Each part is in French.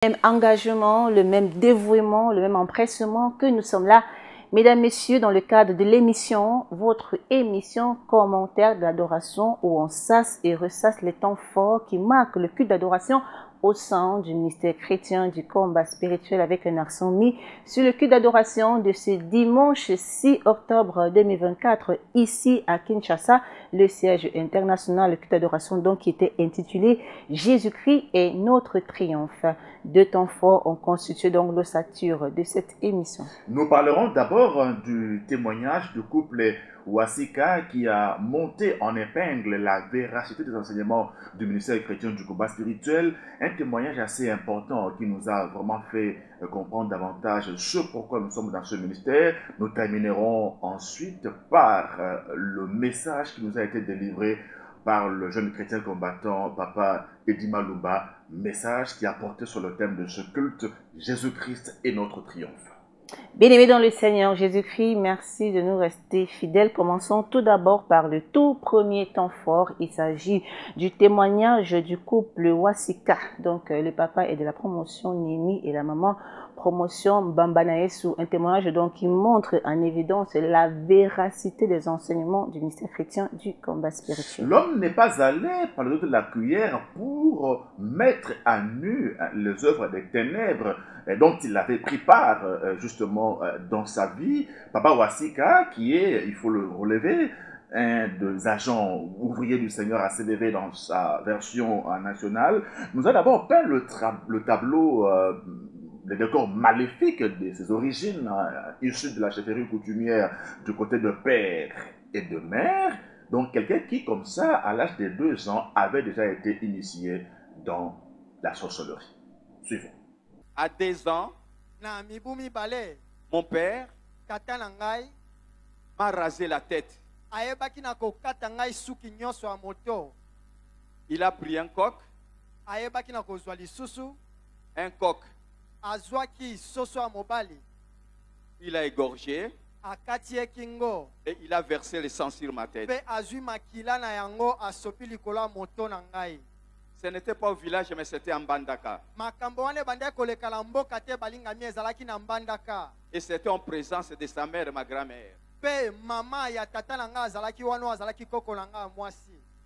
Même engagement, le même dévouement, le même empressement que nous sommes là, mesdames, messieurs, dans le cadre de l'émission, votre émission commentaire de l'adoration où on sasse et ressasse les temps forts qui marquent le culte d'adoration au sein du ministère chrétien du combat spirituel avec un accent mis sur le culte d'adoration de ce dimanche 6 octobre 2024 ici à Kinshasa, le siège international de culte d'adoration donc qui était intitulé Jésus-Christ est notre triomphe. Deux temps forts ont constitué donc l'ossature de cette émission. Nous parlerons d'abord du témoignage du couple Wasika qui a monté en épingle la véracité des enseignements du ministère chrétien du combat spirituel. Un témoignage assez important qui nous a vraiment fait comprendre davantage ce pourquoi nous sommes dans ce ministère. Nous terminerons ensuite par le message qui nous a été délivré par le jeune chrétien combattant Papa Eddie Malumba, message qui a porté sur le thème de ce culte, Jésus-Christ est notre triomphe. Bien-aimés dans le Seigneur Jésus-Christ, merci de nous rester fidèles. Commençons tout d'abord par le tout premier temps fort. Il s'agit du témoignage du couple Wasika. Donc le papa est de la promotion Nimi et la maman promotion Bambanaesu. Un témoignage donc qui montre en évidence la véracité des enseignements du ministère chrétien du combat spirituel. L'homme n'est pas allé par le dos de la cuillère pour mettre à nu les œuvres des ténèbres dont il avait pris part justement dans sa vie. Papa Wasika, qui est, il faut le relever, un des agents ouvriers du Seigneur à CDV dans sa version nationale, nous a d'abord peint le tableau, le décor maléfique de ses origines, issues de la chefferie coutumière du côté de père et de mère. Donc quelqu'un qui, comme ça, à l'âge de 2 ans, avait déjà été initié dans la sorcellerie. Suivons. À 2 ans, mon père m'a rasé la tête. Il a pris un coq. Un coq. Il a égorgé. Et il a versé le sang sur ma tête. Ce n'était pas au village, mais c'était en Bandaka. Et c'était en présence de sa mère et ma grand-mère.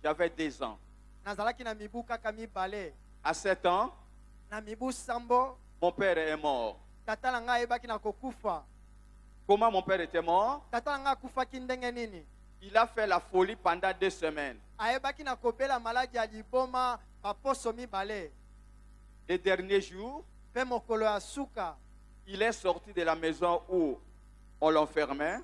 J'avais 2 ans. À 7 ans, mon père est mort. Comment mon père était mort? Il a fait la folie pendant 2 semaines. Les derniers jours, il est sorti de la maison où on l'enfermait.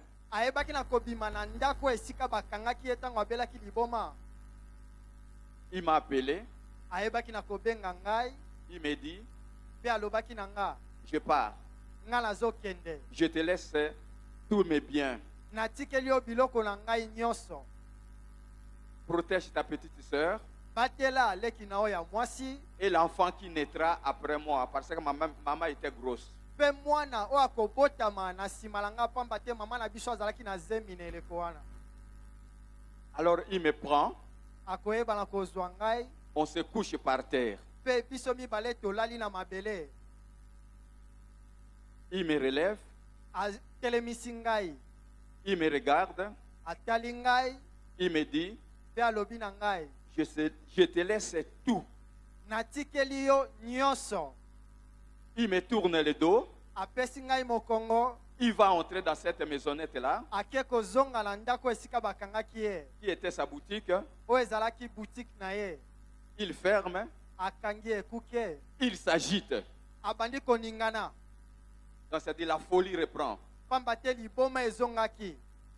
Il m'a appelé. Il m'a dit, je pars. Je te laisse tous mes biens. Protège ta petite soeur et l'enfant qui naîtra après moi, parce que ma maman était grosse. Alors il me prend, on se couche par terre. Il me relève, il me regarde, il me dit, je te laisse tout. Il me tourne le dos, il va entrer dans cette maisonnette-là, qui était sa boutique. Il ferme, il s'agite. Donc c'est-à-dire la folie reprend.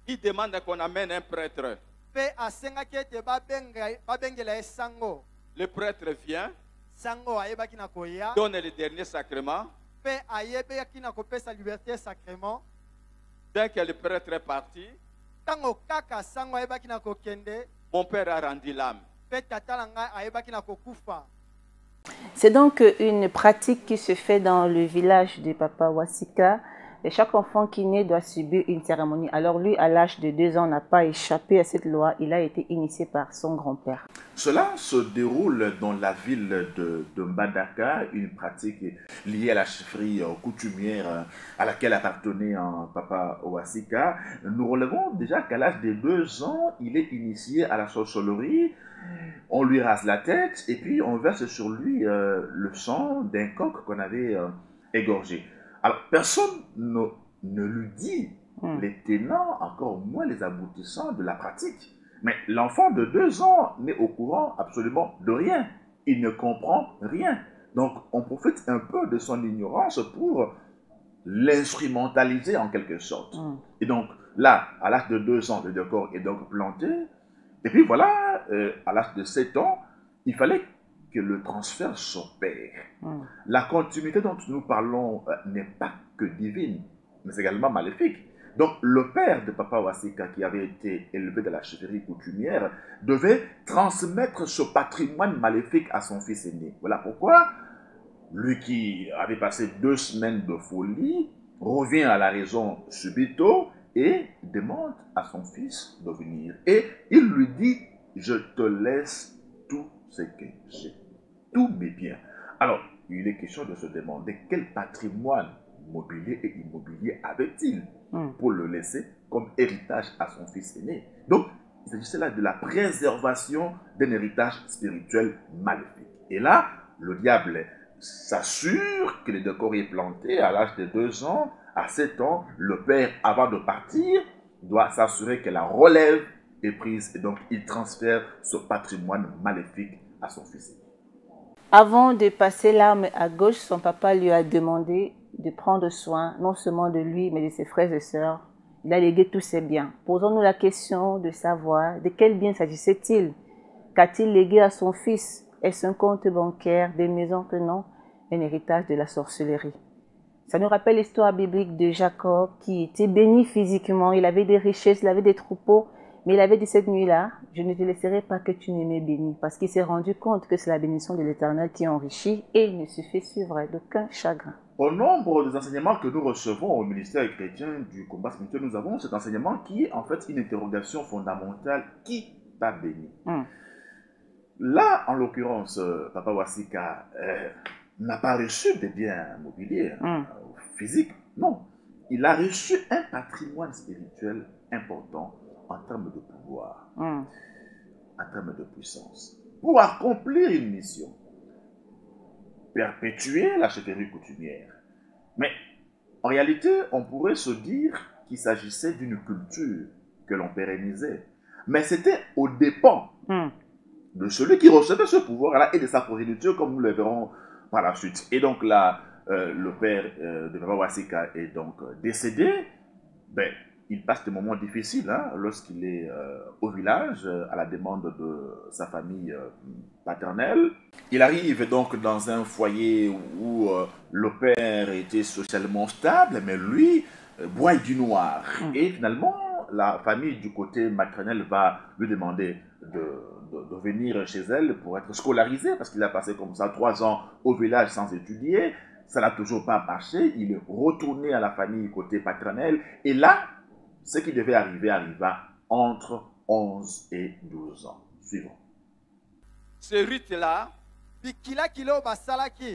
Il demande qu'on amène un prêtre. Le prêtre vient, donne le dernier sacrement. Dès que le prêtre est parti, mon père a rendu l'âme. C'est donc une pratique qui se fait dans le village de Papa Wasika. Et chaque enfant qui naît doit subir une cérémonie. Alors lui, à l'âge de 2 ans, n'a pas échappé à cette loi. Il a été initié par son grand-père. Cela se déroule dans la ville de Mbandaka, une pratique liée à la chefferie coutumière à laquelle appartenait Papa Owasika. Nous relevons déjà qu'à l'âge de 2 ans, il est initié à la sorcellerie. On lui rase la tête et puis on verse sur lui le sang d'un coq qu'on avait égorgé. Alors, personne ne lui dit les tenants, encore moins les aboutissants de la pratique. Mais l'enfant de 2 ans n'est au courant absolument de rien. Il ne comprend rien. Donc, on profite un peu de son ignorance pour l'instrumentaliser en quelque sorte. Et donc, là, à l'âge de 2 ans, le décor est donc planté. Et puis voilà, à l'âge de 7 ans, il fallait que le transfert s'opère. La continuité dont nous parlons n'est pas que divine, mais également maléfique. Donc, le père de Papa Owasika, qui avait été élevé dans la chefferie coutumière, devait transmettre ce patrimoine maléfique à son fils aîné. Voilà pourquoi, lui qui avait passé 2 semaines de folie, revient à la raison subito et demande à son fils de venir. Et il lui dit, je te laisse tout ce que j'ai, tous mes biens. Alors, il est question de se demander quel patrimoine mobilier et immobilier avait-il pour le laisser comme héritage à son fils aîné. Donc, il s'agissait là de la préservation d'un héritage spirituel maléfique. Et là, le diable s'assure que le décor est planté à l'âge de 2 ans. À 7 ans, le père, avant de partir, doit s'assurer que la relève est prise et donc il transfère ce patrimoine maléfique à son fils. Avant de passer l'arme à gauche, son papa lui a demandé de prendre soin non seulement de lui, mais de ses frères et sœurs. Il a légué tous ses biens. Posons-nous la question de savoir de quel bien s'agissait-il. Qu'a-t-il légué à son fils? Est-ce un compte bancaire, des maisons que non? Un héritage de la sorcellerie. Ça nous rappelle l'histoire biblique de Jacob qui était béni physiquement. Il avait des richesses, il avait des troupeaux. Mais il avait dit cette nuit-là, je ne te laisserai pas que tu ne m'aies béni. Parce qu'il s'est rendu compte que c'est la bénédiction de l'Éternel qui enrichit et il ne se fait suivre d'aucun chagrin. Au nombre des enseignements que nous recevons au ministère chrétien du combat spirituel, nous avons cet enseignement qui est en fait une interrogation fondamentale. Qui t'a béni? Là, en l'occurrence, Papa Owasika n'a pas reçu des biens mobiliers, physiques. Non. Il a reçu un patrimoine spirituel important en termes de pouvoir, en termes de puissance, pour accomplir une mission, perpétuer la chefferie coutumière. Mais en réalité, on pourrait se dire qu'il s'agissait d'une culture que l'on pérennisait. Mais c'était aux dépens de celui qui recevait ce pouvoir-là et de sa progéniture, comme nous le verrons par la suite. Et donc là, le père de Papa Owasika est donc décédé. Ben, il passe des moments difficiles lorsqu'il est au village à la demande de sa famille paternelle. Il arrive donc dans un foyer où le père était socialement stable, mais lui boit du noir. Et finalement, la famille du côté maternel va lui demander de venir chez elle pour être scolarisé, parce qu'il a passé comme ça 3 ans au village sans étudier. Ça n'a toujours pas marché. Il est retourné à la famille côté paternel. Et là, ce qui devait arriver arriva entre 11 et 12 ans. Suivant. Ce rite-là,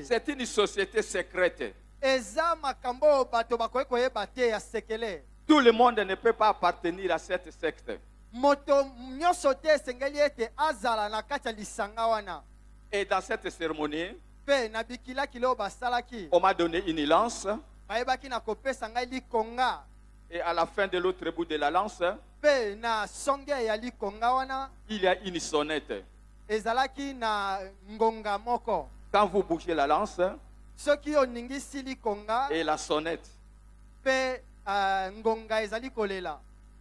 c'est une société secrète. Tout le monde ne peut pas appartenir à cette secte. Et dans cette cérémonie, on m'a donné une lance. Et à la fin de l'autre bout de la lance, il y a une sonnette. Quand vous bougez la lance et la sonnette,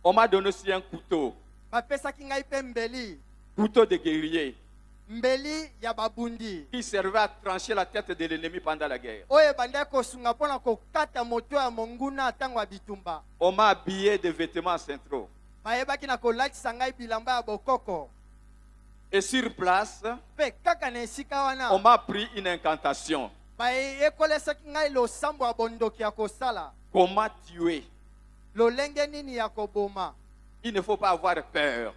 on m'a donné aussi un couteau. Couteau de guerrier. Qui servait à trancher la tête de l'ennemi pendant la guerre. On m'a habillé de vêtements centraux. Et sur place, on m'a pris une incantation. Comment tuer? Il ne faut pas avoir peur.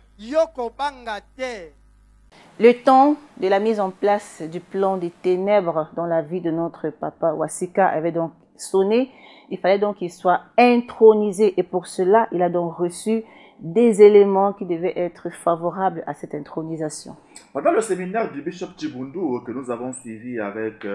Le temps de la mise en place du plan des ténèbres dans la vie de notre papa Wasika avait donc sonné. Il fallait donc qu'il soit intronisé et pour cela, il a donc reçu des éléments qui devaient être favorables à cette intronisation. Pendant le séminaire du bishop Chibundu que nous avons suivi avec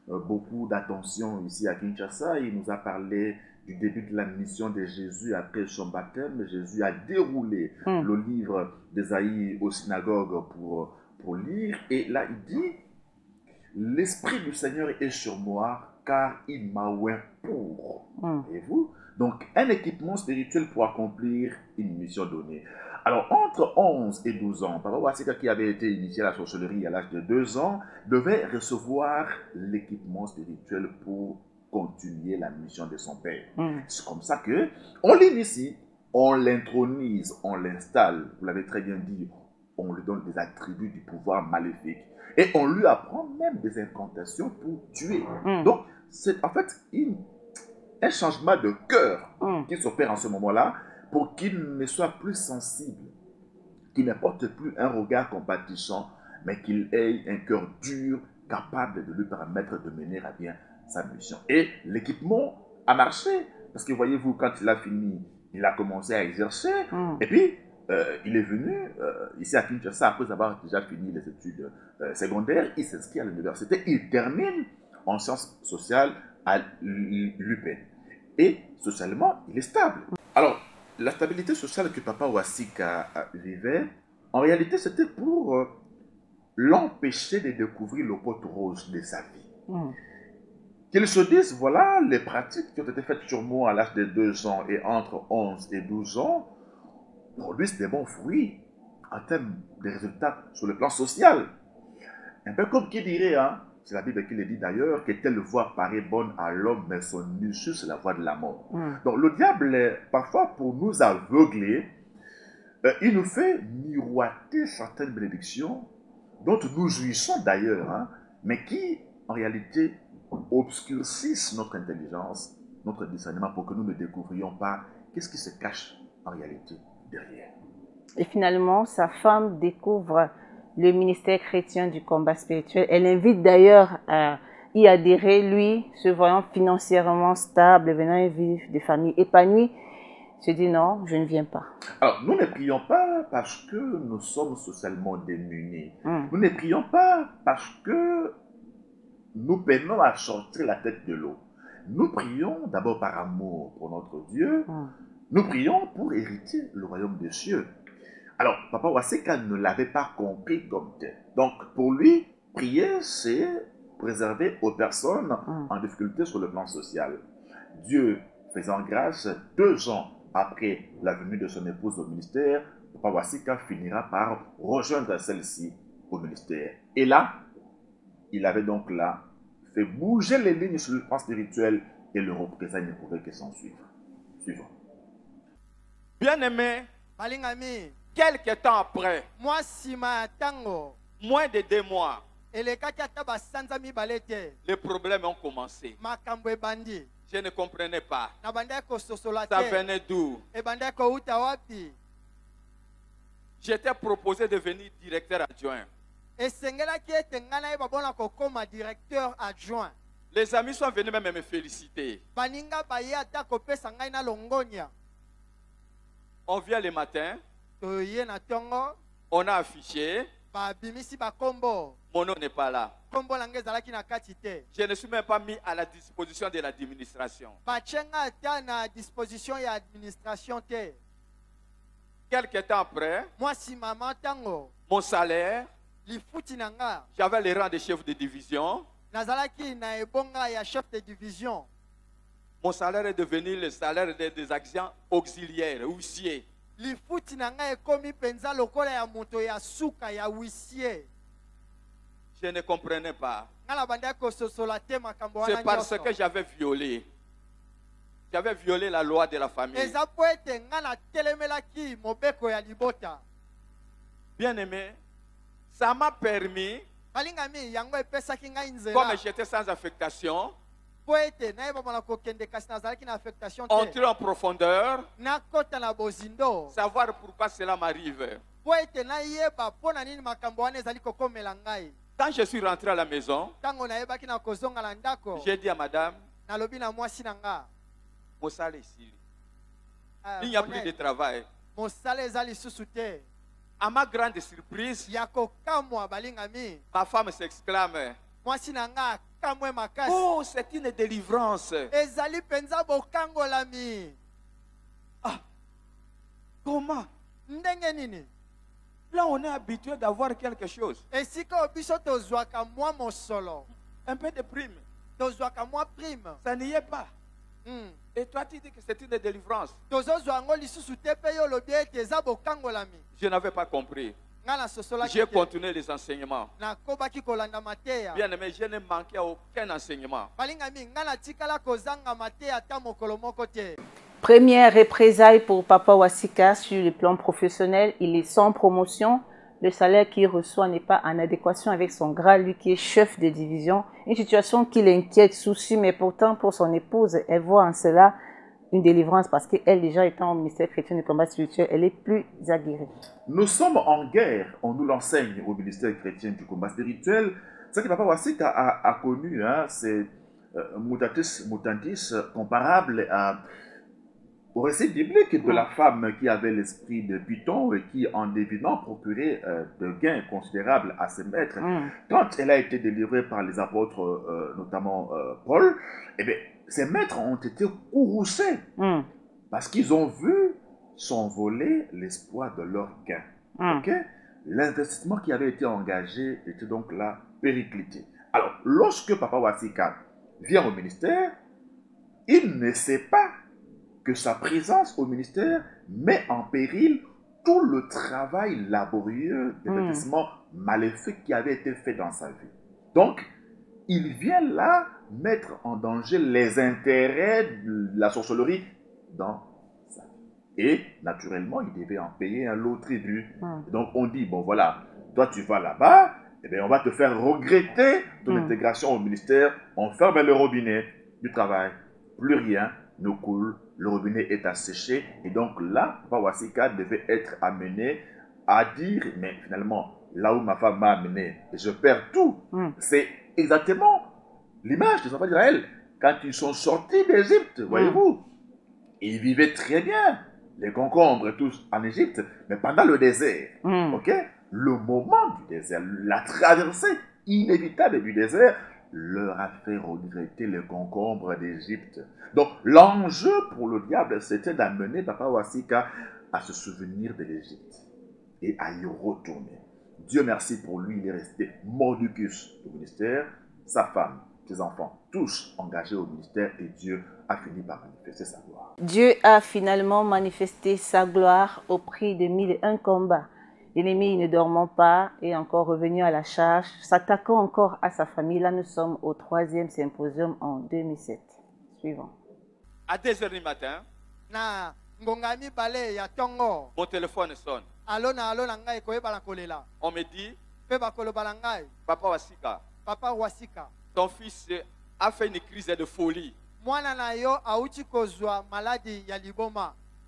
beaucoup d'attention ici à Kinshasa, il nous a parlé du début de la mission de Jésus après son baptême. Jésus a déroulé le livre d'Ésaïe aux synagogues pour lire. Et là, il dit, l'Esprit du Seigneur est sur moi, car il m'a oint pour. Voyez-vous? Donc, un équipement spirituel pour accomplir une mission donnée. Alors, entre 11 et 12 ans, Papa Wasika, qui avait été initié à la sorcellerie à l'âge de 2 ans, devait recevoir l'équipement spirituel pour continuer la mission de son père. C'est comme ça que on l'initie, on l'intronise, on l'installe. Vous l'avez très bien dit, on lui donne des attributs du pouvoir maléfique. Et on lui apprend même des incantations pour tuer. Donc, c'est en fait un changement de cœur qui s'opère en ce moment-là pour qu'il ne soit plus sensible, qu'il ne porte plus un regard compatissant, mais qu'il ait un cœur dur, capable de lui permettre de mener à bien sa mission. Et l'équipement a marché, parce que voyez-vous, quand il a fini, il a commencé à exercer, et puis il est venu ici à Kinshasa après avoir déjà fini les études secondaires, il s'inscrit à l'université, il termine en sciences sociales à l'UPEN. Et socialement, il est stable. Alors, la stabilité sociale que Papa Wasika vivait, en réalité, c'était pour l'empêcher de découvrir le pot rose de sa vie. Qu'il se dise, voilà, les pratiques qui ont été faites sur moi à l'âge de 2 ans et entre 11 et 12 ans produisent des bons fruits en termes de résultats sur le plan social. Un peu comme qui dirait, hein, c'est la Bible qui le dit d'ailleurs, que telle voie paraît bonne à l'homme, mais son issue, c'est la voie de la mort. Donc le diable, parfois pour nous aveugler, il nous fait miroiter certaines bénédictions dont nous jouissons d'ailleurs, hein, mais qui, en réalité, obscurcissent notre intelligence, notre discernement, pour que nous ne découvrions pas qu'est-ce qui se cache en réalité derrière. Et finalement, sa femme découvre le ministère chrétien du combat spirituel. Elle invite d'ailleurs à y adhérer, lui, se voyant financièrement stable, venant vivre des familles épanouies, se dit non, je ne viens pas. Alors, nous ne prions pas parce que nous sommes socialement démunis. Nous ne prions pas parce que nous peinons à sortir la tête de l'eau. Nous prions d'abord par amour pour notre Dieu. Nous prions pour hériter le royaume des cieux. Alors, Papa Wasika ne l'avait pas compris comme tel. Donc, pour lui, prier, c'est préserver aux personnes en difficulté sur le plan social. Dieu faisant grâce, 2 ans après la venue de son épouse au ministère, Papa Wasika finira par rejoindre celle-ci au ministère. Et là, il avait donc là fait bouger les lignes sur le plan spirituel et le représailles ne pouvait que s'en suivre. Suivant. Bien-aimé, quelques temps après, moins de 2 mois, les problèmes ont commencé. Je ne comprenais pas. Ça venait d'où? J'étais proposé de devenir directeur adjoint. Les amis sont venus même me féliciter. On vient le matin, on a affiché, mon nom n'est pas là. Je ne suis même pas mis à la disposition de l'administration. Quelques temps après, mon salaire, j'avais le rang de chef de division. Mon salaire est devenu le salaire des actions auxiliaires, huissiers. Je ne comprenais pas. C'est parce que j'avais violé. J'avais violé la loi de la famille. Bien aimé, ça m'a permis Comme j'étais sans affectation, entrer en profondeur, savoir pourquoi cela m'arrive. Quand je suis rentré à la maison, j'ai dit à madame, il n'y a plus de travail. À ma grande surprise, ma femme s'exclame, oh, c'est une délivrance. Ah, comment? Là, on est habitué d'avoir quelque chose. Un peu de prime. Ça n'y est pas. Et toi, tu dis que c'est une délivrance. Je n'avais pas compris. J'ai continué les enseignements. Bien aimé, je n'ai manqué à aucun enseignement. Première représailles pour Papa Wasika sur le plan professionnel. Il est sans promotion. Le salaire qu'il reçoit n'est pas en adéquation avec son grade, lui qui est chef de division. Une situation qui l'inquiète, soucie, mais pourtant pour son épouse, elle voit en cela une délivrance parce qu'elle déjà étant au ministère chrétien du combat spirituel, elle est plus aguerrie. Nous sommes en guerre, on nous l'enseigne au ministère chrétien du combat spirituel. Ce que Papa Wasika a connu, hein, c'est mutatis mutandis, comparable au récit biblique de la femme qui avait l'esprit de Python et qui, en devinant, procurait de gains considérables à ses maîtres. Quand elle a été délivrée par les apôtres, notamment Paul, eh bien, ses maîtres ont été courroucés parce qu'ils ont vu s'envoler l'espoir de leur gain. Okay? L'investissement qui avait été engagé était donc là périclité. Alors, lorsque Papa Wasika vient au ministère, il ne sait pas que sa présence au ministère met en péril tout le travail laborieux d'investissement maléfique qui avait été fait dans sa vie. Donc, il vient là mettre en danger les intérêts de la sorcellerie dans sa vie. Et, naturellement, il devait en payer un lot tribut. Donc, on dit, bon voilà, toi tu vas là-bas, eh bien, on va te faire regretter ton intégration au ministère, on ferme le robinet du travail, plus rien ne coule, le robinet est asséché, et donc là, Papa Wasika devait être amené à dire, mais finalement, là où ma femme m'a amené, je perds tout. C'est exactement l'image des enfants d'Israël. Quand ils sont sortis d'Égypte, voyez-vous, ils vivaient très bien, les concombres tous en Égypte, mais pendant le désert, ok, le moment du désert, la traversée inévitable du désert, leur a fait regretter les concombres d'Égypte. Donc, l'enjeu pour le diable, c'était d'amener Papa Wasika à se souvenir de l'Égypte et à y retourner. Dieu merci pour lui, il est resté mordicus au ministère, sa femme, ses enfants, tous engagés au ministère, et Dieu a fini par manifester sa gloire. Dieu a finalement manifesté sa gloire au prix de 1001 combats. L'ennemi ne dormant pas est encore revenu à la charge, s'attaquant encore à sa famille. Là, nous sommes au 3e symposium en 2007. Suivant. À 2h du matin, mon téléphone sonne. On me dit, Papa Wasika, ton fils a fait une crise de folie.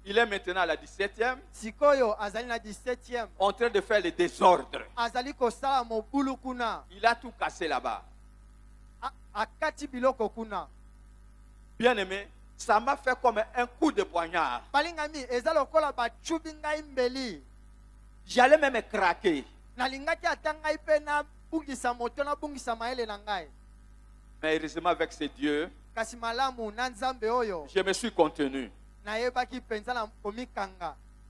Il est maintenant à la 17e. En train de faire le désordre. Il a tout cassé là-bas. Bien aimé, ça m'a fait comme un coup de poignard. J'allais même craquer. Mais heureusement avec ce Dieu, je me suis contenu.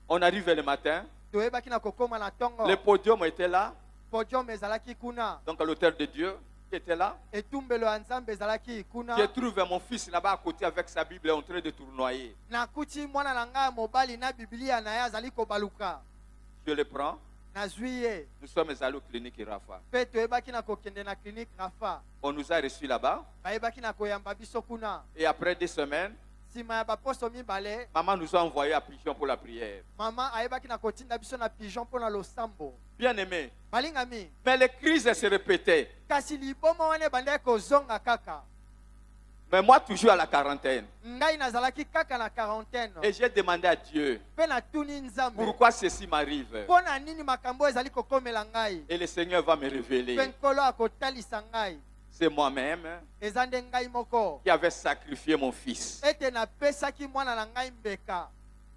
On arrive le matin. Le podium était là. Donc l'autel de Dieu qui était là. Je trouve mon fils là-bas à côté avec sa Bible en train de tournoyer. Je le prends. Nous sommes allés au clinique Rafa. On nous a reçus là-bas. Et après 2 semaines, maman nous a envoyé à Pigeon pour la prière. Bien aimé. balingami. Mais les crises se répétaient. Kasi liboma wane bandai kozonga kaka. Mais moi, toujours à la quarantaine. Ngai nazalaki kaka na quarantaine. Et j'ai demandé à Dieu, Pe na tuni nzambe. pourquoi ceci m'arrive? Pona nini makambo ezali kokomela ngai. Et le Seigneur va me révéler. Pe nkolo akotalisa ngai. C'est moi-même Eza nde ngai moko. qui avait sacrifié mon fils. Ete napesaki mwana na ngai mbeka.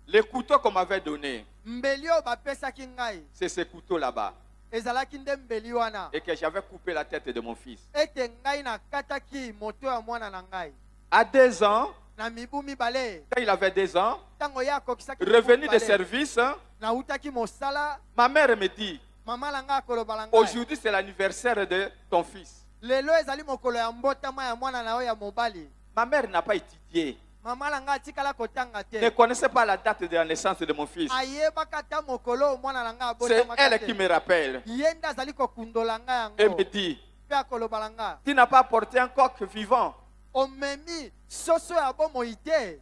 Le couteau qu'on m'avait donné, Mbeli oyo bapesaki ngai. c'est ce couteau là-bas. Ezalaki nde mbeli wana. Et que j'avais coupé la tête de mon fils. Ete ngai nakataki moto ya mwana na ngai. À 2 ans, Na mibu mibale. quand il avait 2 ans, Tango ya akokisaki revenu de mibale. service, Nautaki mosala. ma mère me dit, Mama langa akoloba ngai. aujourd'hui c'est l'anniversaire de ton fils. Lelo ezali mokolo ya mbotama ya mwana na oyo ya mobali. Ma mère n'a pas étudié, Mama langa atikala kotanga ne te. connaissait pas la date de la naissance de mon fils. Ayebaka ta mokolo mwana langa C'est abotama elle qui me rappelle. Yenda azali kokundola ngai Elle yango. me dit, Pe akoloba langa. tu n'as pas apporté un coq vivant. Omemi soso ya bomoi te.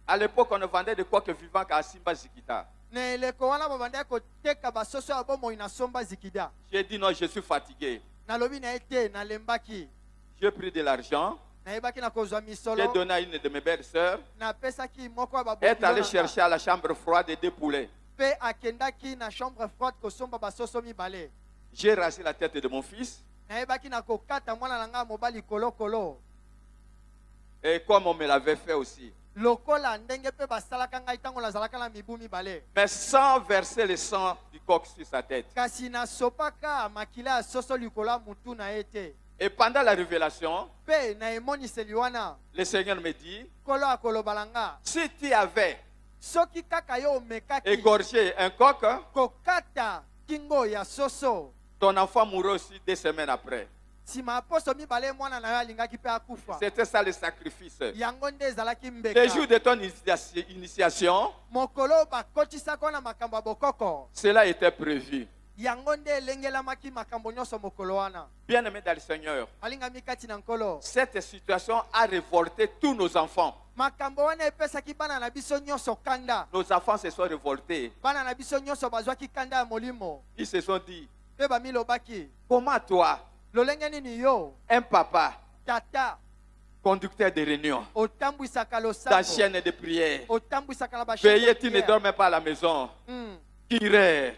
À l'époque, on ne vendait des coqs vivants qu'à Simba Zikita. Na eleko wana babandaki koteka basoso ya bomoi na somba zikida. J'ai dit non, je suis fatigué. Nalobi na ye te nalembaki. J'ai pris de l'argent. Nayebaki na kozwa J'ai misolo. donné à une de mes belles sœurs. Napesaki moko ya Elle est allée babokilo chercher à la chambre froide 2 poulets. pe akendaki na chambre froide kosomba basoso mibale. J'ai rasé la tête de mon fils. Nayebaki na kokata mwana na ngai mobali kolokolo. Et comme on me l'avait fait aussi. Lokola ndenge pe basalaka ngai tango nazalaka na mibu mibale. Mais sans verser le sang du coq sur sa tête. Kasi nasopaka makila ya soso likolo ya mutu na ye te. Et pendant la révélation, Pe na emoniseli wana le Seigneur me dit, kolo akoloba nga si tu avais soki kaka yo omekaki égorgé un coq, kokata kingo ya soso ton enfant mourrait aussi 2 semaines après. nsima ya poso mibale mwana na yo alingaki mpe akufa. C'était ça le sacrifice. Yango nde ezalaki Le mbeka. jour de ton initiation, Mokolo bakotisaka na makambo ya bokoko. cela était prévu. Yango nde elengelamaki makambo nyonso mokolo wana. Bien aimé dans le Seigneur, Alingami kati na nkolo. cette situation a révolté tous nos enfants. Makambo wana epesaki bana na biso nyonso kanda. Nos enfants se sont révoltés. Bana na biso nyonso bazwaki kanda ya molimo. Ils se sont dit, Pe bamilobaki. comment toi, Lolenge nini yo? un papa, Tata. conducteur de réunion, Otambwisaka losambo. dans chaîne de prière, Otambwisaka na bachaîne. veillé, tu ne dormais pas à la maison, curé,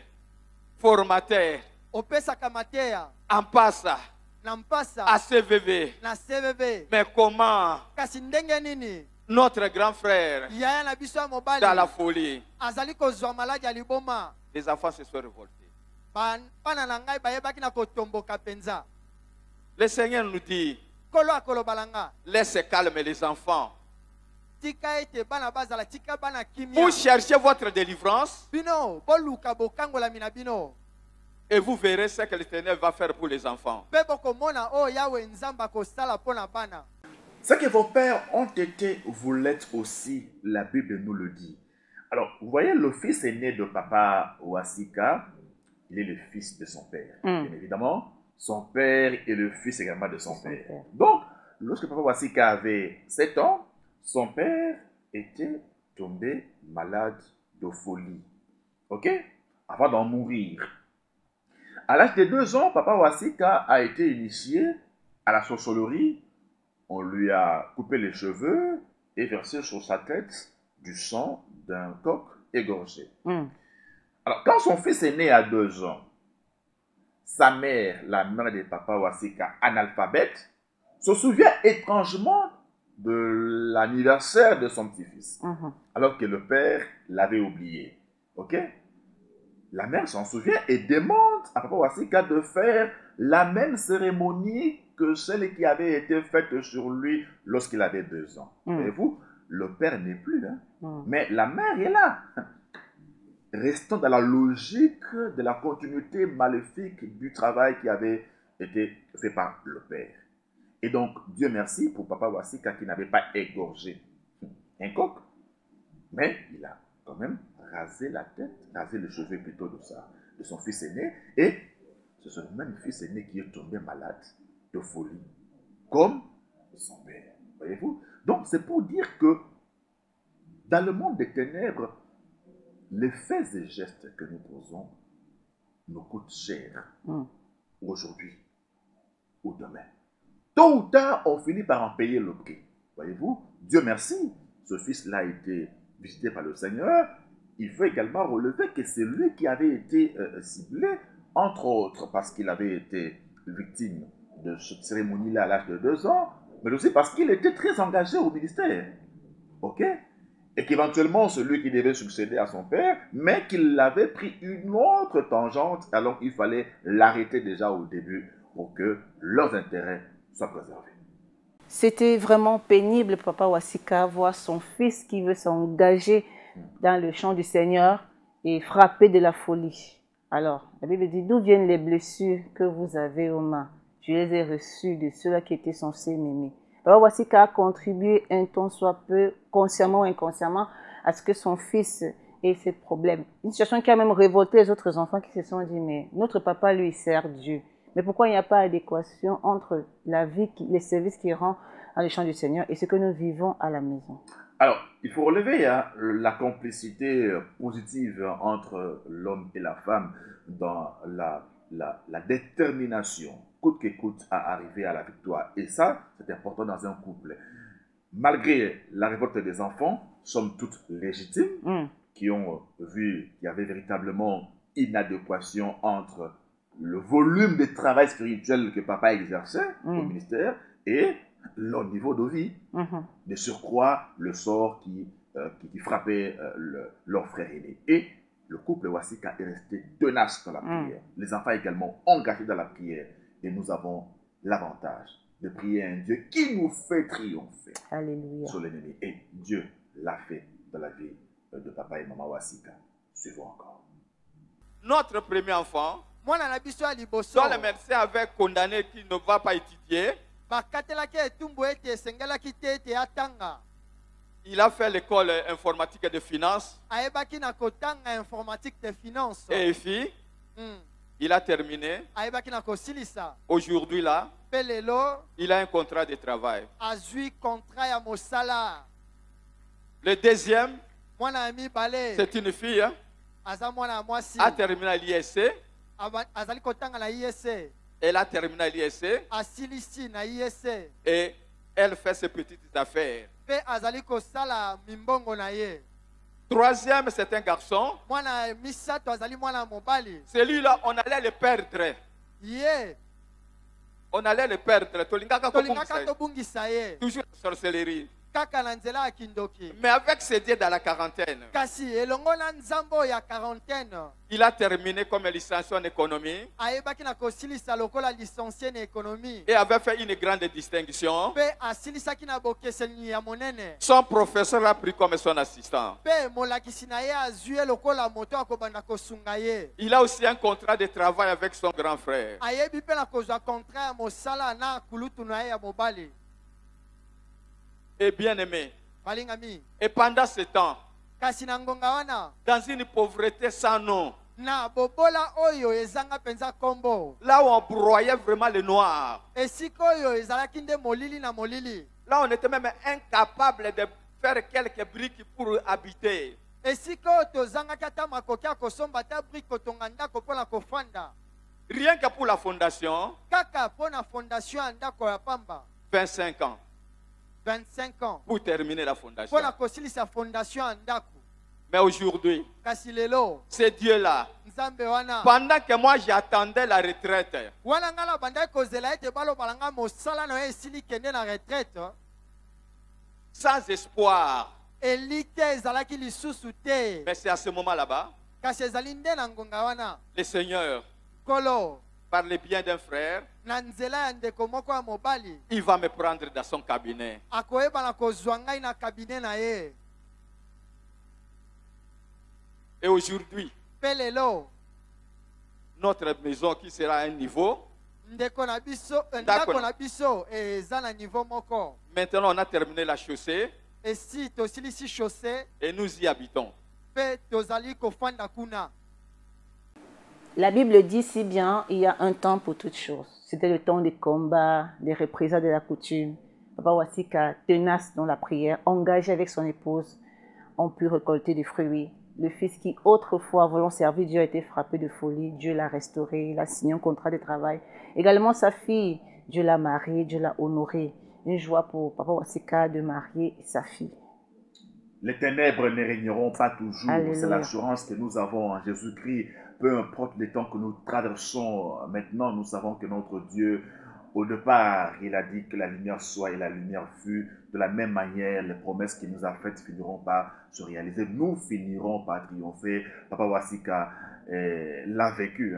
formateur, Opesaka mateya. en passe, Na mpasa. ACVV. Na CVV. Mais comment Kasi ndenge nini? notre grand frère, Yaya na biso ya mobali. dans la folie, Azali kozwa maladi ya liboma. les enfants se sont révoltés. Bana na ngai bayebaki na kotomboka penza. Le Seigneur nous dit, Kolo akoloba nga. laissez calmer les enfants. Tika ete bana bazala tika bana kimia. Vous cherchez votre délivrance Bino boluka bokangola mina bino. et vous verrez ce que l'Éternel va faire pour les enfants. Pe bokomona o yawe nzamba kosala pona bana. Ce que vos pères ont été, vous l'êtes aussi, la Bible nous le dit. Alors, vous voyez, le fils aîné de papa Wasika, il est le fils de son père. Bien évidemment, son père est le fils également de son père. Donc, lorsque papa Wasika avait 7 ans, son père était tombé malade de folie. Ok? Avant d'en mourir. À l'âge de 2 ans, papa Wasika a été initié à la sorcellerie. On lui a coupé les cheveux et versé sur sa tête du sang d'un coq égorgé. Alors, quand son fils est né à 2 ans, sa mère, la mère de papa Wasika, analphabète, se souvient étrangement de l'anniversaire de son petit-fils, alors que le père l'avait oublié. Ok? La mère s'en souvient et demande à papa Wasika de faire la même cérémonie que celle qui avait été faite sur lui lorsqu'il avait 2 ans. Voyez-vous, le père n'est plus là, mais la mère est là. Restons dans la logique de la continuité maléfique du travail qui avait été fait par le père. Et donc, Dieu merci pour papa Wasika qui n'avait pas égorgé un coq, mais il a quand même rasé la tête, rasé les cheveux plutôt de son fils aîné, et c'est ce même fils aîné qui est tombé malade de folie, comme son père. Voyez-vous? Donc, c'est pour dire que dans le monde des ténèbres, les faits et gestes que nous posons nous coûte cher. Aujourd'hui ou demain. Tôt ou tard, on finit par en payer le prix. Voyez-vous, Dieu merci, ce fils-là a été visité par le Seigneur. Il faut également relever que c'est lui qui avait été ciblé, entre autres parce qu'il avait été victime de cette cérémonie-là à l'âge de 2 ans, mais aussi parce qu'il était très engagé au ministère. Ok? Et qu'éventuellement, celui qui devait succéder à son père, mais qu'il avait pris une autre tangente, alors il fallait l'arrêter déjà au début pour que leurs intérêts soient préservés. C'était vraiment pénible, Papa Wasika, voir son fils qui veut s'engager dans le champ du Seigneur et frapper de la folie. Alors, la Bible dit, d'où viennent les blessures que vous avez aux mains? Je les ai reçues de ceux-là qui étaient censés m'aimer. Papa Wasika a contribué un temps soit peu, consciemment ou inconsciemment, à ce que son fils ait ces problèmes. Une situation qui a même révolté les autres enfants qui se sont dit, mais notre papa, lui, sert Dieu. Mais pourquoi il n'y a pas d'adéquation entre la vie, les services qu'il rend dans le champ du Seigneur et ce que nous vivons à la maison? Alors, il faut relever la complicité positive entre l'homme et la femme dans la détermination, coûte que coûte, à arriver à la victoire. Et ça, c'est important dans un couple. Malgré la révolte des enfants, somme toute légitimes, qui ont vu qu'il y avait véritablement inadéquation entre le volume de travail spirituel que papa exerçait au ministère et leur niveau de vie. De surcroît, le sort qui frappait leur frère aîné. Et le couple Wasika est resté tenace dans la prière. Les enfants également engagés dans la prière. Et nous avons l'avantage de prier un Dieu qui nous fait triompher. Alléluia. Sur l'ennemi. Et Dieu l'a fait dans la vie de papa et maman Wasika. Suivons encore. Notre premier enfant, dont le médecin avait condamné qu'il ne va pas étudier, il a fait l'école informatique et de finance. Et puis, il a terminé. Aujourd'hui là, il a un contrat de travail. Le deuxième, c'est une fille, a terminé à l'ISC. Elle a terminé à l'ISC. Et elle fait ses petites affaires. Troisième, c'est un garçon. Celui-là, on allait le perdre. On allait le perdre. Toujours la sorcellerie. Mais avec ses dieux dans la quarantaine, il a terminé comme licencié en économie et avait fait une grande distinction. Son professeur l'a pris comme son assistant. Il a aussi un contrat de travail avec son grand frère. Et bien aimé. Et pendant ce temps, dans une pauvreté sans nom, là où on broyait vraiment le noir, là on était même incapable de faire quelques briques pour habiter. Rien que pour la fondation, 25 ans. 25 ans pour terminer la fondation. Mais aujourd'hui, c'est Dieu-là. Pendant que moi j'attendais la retraite, sans espoir, mais c'est à ce moment là-bas, le Seigneur, par le bien d'un frère, il va me prendre dans son cabinet. Et aujourd'hui, notre maison qui sera à un niveau, maintenant on a terminé la chaussée et nous y habitons. La Bible dit si bien, il y a un temps pour toutes choses. C'était le temps des combats, des représailles de la coutume. Papa Wasika, tenace dans la prière, engagé avec son épouse, ont pu récolter des fruits Le fils qui autrefois voulant servir Dieu a été frappé de folie. Dieu l'a restauré, il a signé un contrat de travail. Également sa fille, Dieu l'a mariée, Dieu l'a honorée. Une joie pour Papa Wasika de marier sa fille. Les ténèbres ne régneront pas toujours. Alléluia. C'est l'assurance que nous avons en Jésus-Christ. Peu importe les temps que nous traversons, maintenant nous savons que notre Dieu, au départ, il a dit que la lumière soit et la lumière fut. De la même manière, les promesses qu'il nous a faites finiront par se réaliser. Nous finirons par triompher. Papa Wasika l'a vécu.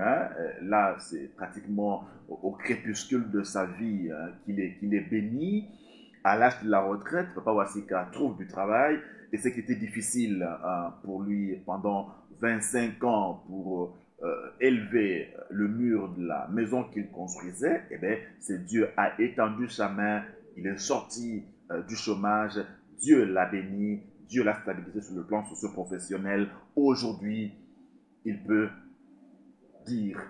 Là, c'est pratiquement au crépuscule de sa vie qu'il est béni. À l'âge de la retraite, Papa Wasika trouve du travail. Et ce qui était difficile pour lui pendant 25 ans pour élever le mur de la maison qu'il construisait, eh bien, c'est Dieu a étendu sa main, il est sorti du chômage, Dieu l'a béni, Dieu l'a stabilisé sur le plan socio-professionnel. Aujourd'hui, il peut dire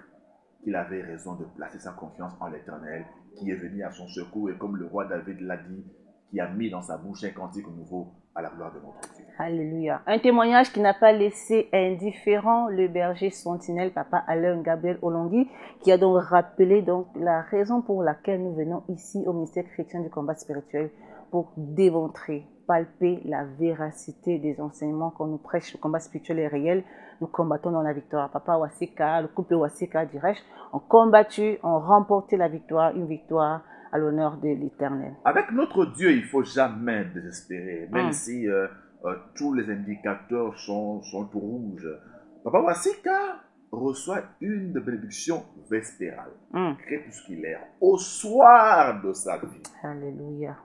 qu'il avait raison de placer sa confiance en l'Éternel, qui est venu à son secours, et comme le roi David l'a dit, qui a mis dans sa bouche un cantique nouveau à la gloire de notre Dieu. Alléluia. Un témoignage qui n'a pas laissé indifférent le berger sentinelle, Papa Alain Gabriel Olongui, qui a donc rappelé donc la raison pour laquelle nous venons ici au ministère chrétien du combat spirituel, pour démontrer, palper la véracité des enseignements qu'on nous prêche. Le combat spirituel est réel, nous combattons dans la victoire. Papa Wasika, le couple Wasika, dirais-je, ont combattu, ont remporté la victoire, une victoire à l'honneur de l'Éternel. Avec notre Dieu, il ne faut jamais désespérer, même si tous les indicateurs sont tout rouges. Papa Wasika reçoit une bénédiction vespérale, crépusculaire, au soir de sa vie. Alléluia.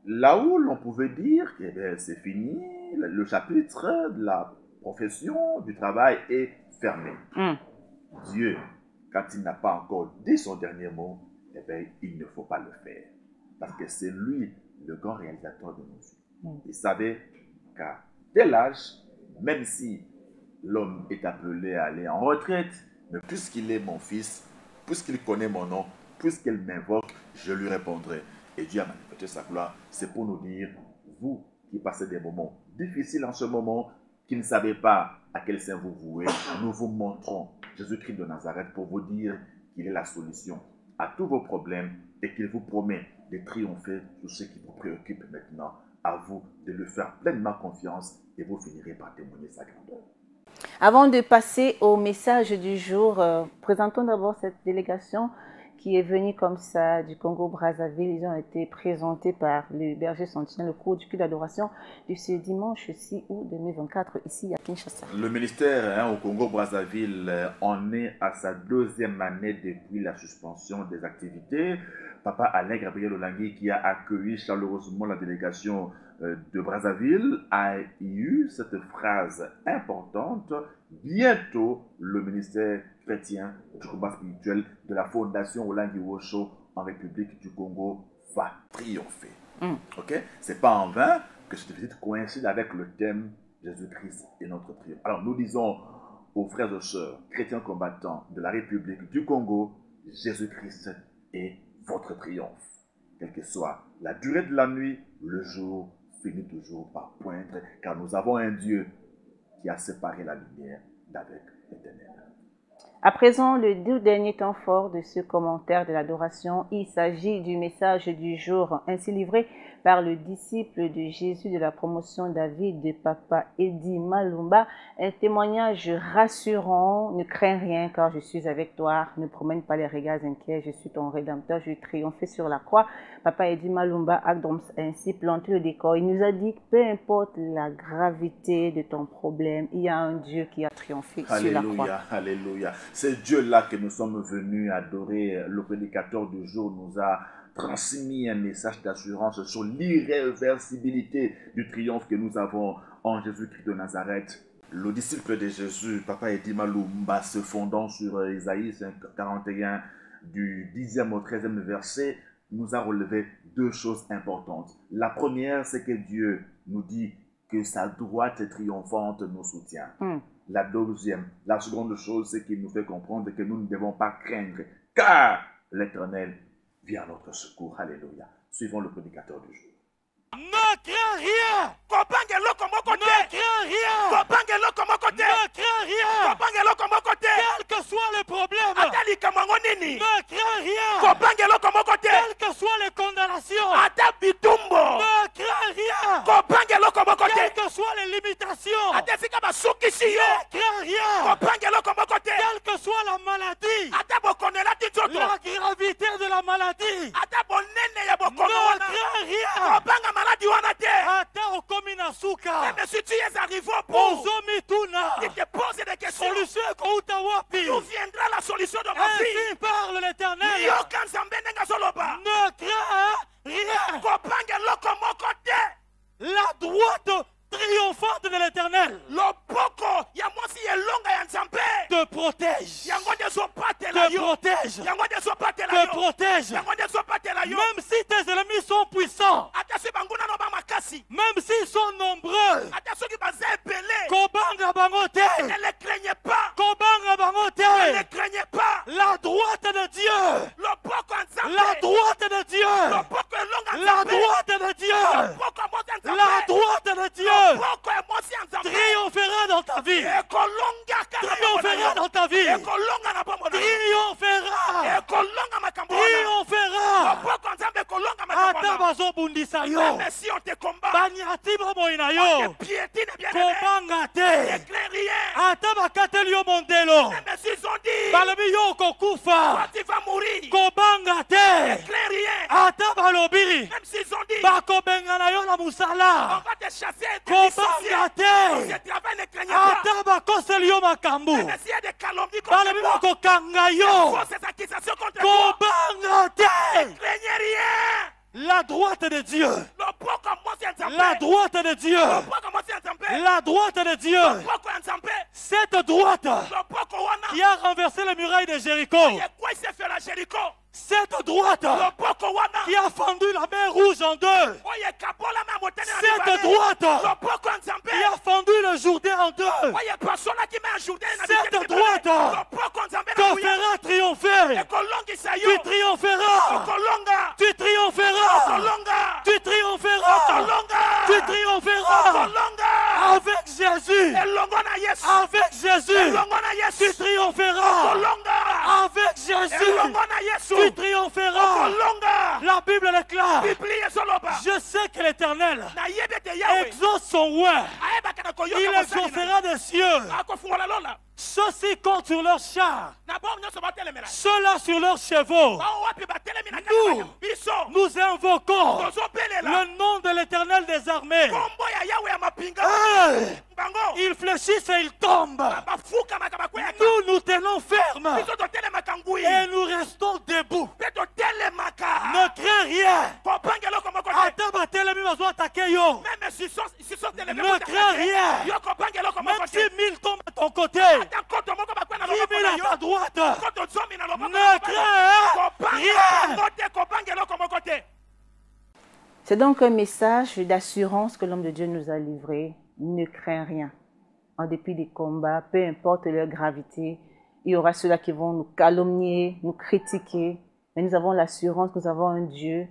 Là où l'on pouvait dire que c'est fini, le chapitre de la profession, du travail est fermé. Dieu, quand il n'a pas encore dit son dernier mot, eh bien, il ne faut pas le faire. Parce que c'est lui le grand réalisateur de nos vies. Il savait qu'à tel âge, même si l'homme est appelé à aller en retraite, mais puisqu'il est mon fils, puisqu'il connaît mon nom, puisqu'il m'invoque, je lui répondrai. Et Dieu a manifesté sa gloire. C'est pour nous dire, vous qui passez des moments difficiles en ce moment, qui ne savez pas à quel sein vous vouez, nous vous montrons Jésus-Christ de Nazareth pour vous dire qu'il est la solution à tous vos problèmes et qu'il vous promet de triompher sur ce qui vous préoccupe maintenant. À vous de lui faire pleinement confiance et vous finirez par témoigner sa grandeur. Avant de passer au message du jour, présentons d'abord cette délégation qui est venue comme ça du Congo-Brazzaville. Ils ont été présentés par le berger sentinelle, le cours du culte d'adoration de ce dimanche 6 août 2024 ici à Kinshasa. Le ministère au Congo-Brazzaville en est à sa 2e année depuis la suspension des activités. Papa Alain Gabriel Olongui, qui a accueilli chaleureusement la délégation de Brazzaville, a eu cette phrase importante: bientôt le ministère chrétien du combat spirituel de la fondation Olongui Wosho en République du Congo va triompher. Ok? C'est pas en vain que cette visite coïncide avec le thème Jésus-Christ et notre triomphe. Alors nous disons aux frères et sœurs chrétiens combattants de la République du Congo, Jésus-Christ est votre triomphe. Quelle que soit la durée de la nuit, le jour finit toujours par poindre, car nous avons un Dieu qui a séparé la lumière d'avec les ténèbres. À présent, le 2 dernier temps fort de ce commentaire de l'adoration, il s'agit du message du jour ainsi livré par le disciple de Jésus de la promotion David de Papa Eddie Malumba. Un témoignage rassurant: ne crains rien car je suis avec toi, ne promène pas les regards inquiets, je suis ton rédempteur, je vais triompher sur la croix. Papa Eddie Malumba a donc ainsi planté le décor. Il nous a dit que peu importe la gravité de ton problème, il y a un Dieu qui a triomphé sur la croix. Alléluia, alléluia. C'est Dieu-là que nous sommes venus adorer. Le prédicateur du jour nous a transmis un message d'assurance sur l'irréversibilité du triomphe que nous avons en Jésus-Christ de Nazareth. Le disciple de Jésus, Papa Eddie Malumba, se fondant sur Isaïe 41, du 10e au 13e verset, nous a relevé 2 choses importantes. La première, c'est que Dieu nous dit que sa droite triomphante nous soutient. La deuxième, la seconde chose, c'est qu'il nous fait comprendre que nous ne devons pas craindre, car l'Éternel vient à notre secours. Alléluia. Suivons le prédicateur du jour. Ne crains rien. crains rien. Ne crains rien. Quel que soit le problème. Ne crains rien. Quelles que soient les condamnations. Ne crains rien. Quelles que soient les limitations. Ne crains rien. Quelle que soit la maladie. La gravité de la maladie. Ne crains rien. Ata okomina suka. Ozomituna. Solution kouta wapi. D'où viendra la solution de ma vie? Ainsi parle l'Éternel. Ne crains rien. La droite triomphante de l'Éternel te protège. Te protège. Te protège. Même si tes ennemis sont puissants, même s'ils sont nombreux, Kobanga bangote. ne les craignez pas. Kobanga Ne bangote. les craignez pas. La droite de Dieu. La droite de Dieu. La droite de Dieu. La droite de Dieu triomphera dans ta vie. Triomphera dans ta vie. Triomphera. Triomphera. Ata bazobundisa yo. Même si on te combat, Banyati bomoina on yo. te piétine, bien Kobanga ne te. crains rien. Ata bakateli yo mondelo. Même s'ils ont dit, Balobi yo kokufa. tu vas mourir, Kobanga ne te. crains rien. Ata balobi. Même s'ils ont dit, Bakobengana yo na on musala. va te chasser et te licencier. Kobanga te. Ce travail ne craignez pas. Ata bakoseli yo makambu. Même s'il y a des calomnies contre Balobi toi, bakokanga yo. fausses accusations contre toi, Kobanga te. ne craignez rien. La droite de Dieu. Le poko mosi nzambe. La droite de Dieu. Le poko mosi nzambe. La droite de Dieu. Le poko nzambe. Cette droite Le poko wana. qui a renversé les murailles de Jéricho. Et quoi il s'est fait la Jéricho? Cette droite Le poko wana. qui a fendu la mer rouge en deux. Oye kabola ma motene na Cette libane. droite Le poko nzambe. qui a fendu le Jourdain en deux. Oye personne qui met un Jourdain na Cette libane. droite Le poko nzambe na te kuya. fera triompher. Ekolongi sayo. Tu triompheras. Okolonga. Tu triompheras. Okolonga. Tu triompheras. Okolonga. Tu triompheras. Okolonga. Avec Jésus. Elongo na Yesu. Avec Jésus. Elongo na Tu Yesu. triompheras. Okolonga. Avec Jésus. Elongo na Yesu. Tu triompheras. Okolonga. La Bible déclare. Biblia soloba. Je sais que l'Éternel Na yebe te Yahweh. exauce son word. Ayeba kana koyoka Il mosali na exaucera des cieux. akofungola lola. Ceux-ci comptent sur leurs chars, Na bon nyonso batelemela. ceux-là sur leurs chevaux. Bao wapi batelemi na Nous, kaka biso. nous invoquons Tozobelela. le nom de l'Éternel des armées. Kombo ya Yahweh ya mapinga. Hey! Bango. Ils fléchissent et ils tombent. Bafuka makabakweka. Nous tenons ferme Biso totelemaka ngui. et nous restons debout. Pe totelemaka. Ne crains rien. Kopangelo komoko te. Ata batelemi bazo attaquer yo. Même si sont telemi. Ne crains rien. Yo kopangelo komoko Même te. si 1000 tombent à ton côté, Ata koto moko bakwena 10 000 loboko à ta droite. koto zomi na loboko. Ne crains rien. Kopangelo komoko te. C'est donc un message d'assurance que l'homme de Dieu nous a livré. Ne crains rien. En dépit des combats, peu importe leur gravité, il y aura ceux-là qui vont nous calomnier, nous critiquer. Mais nous avons l'assurance que nous avons un Dieu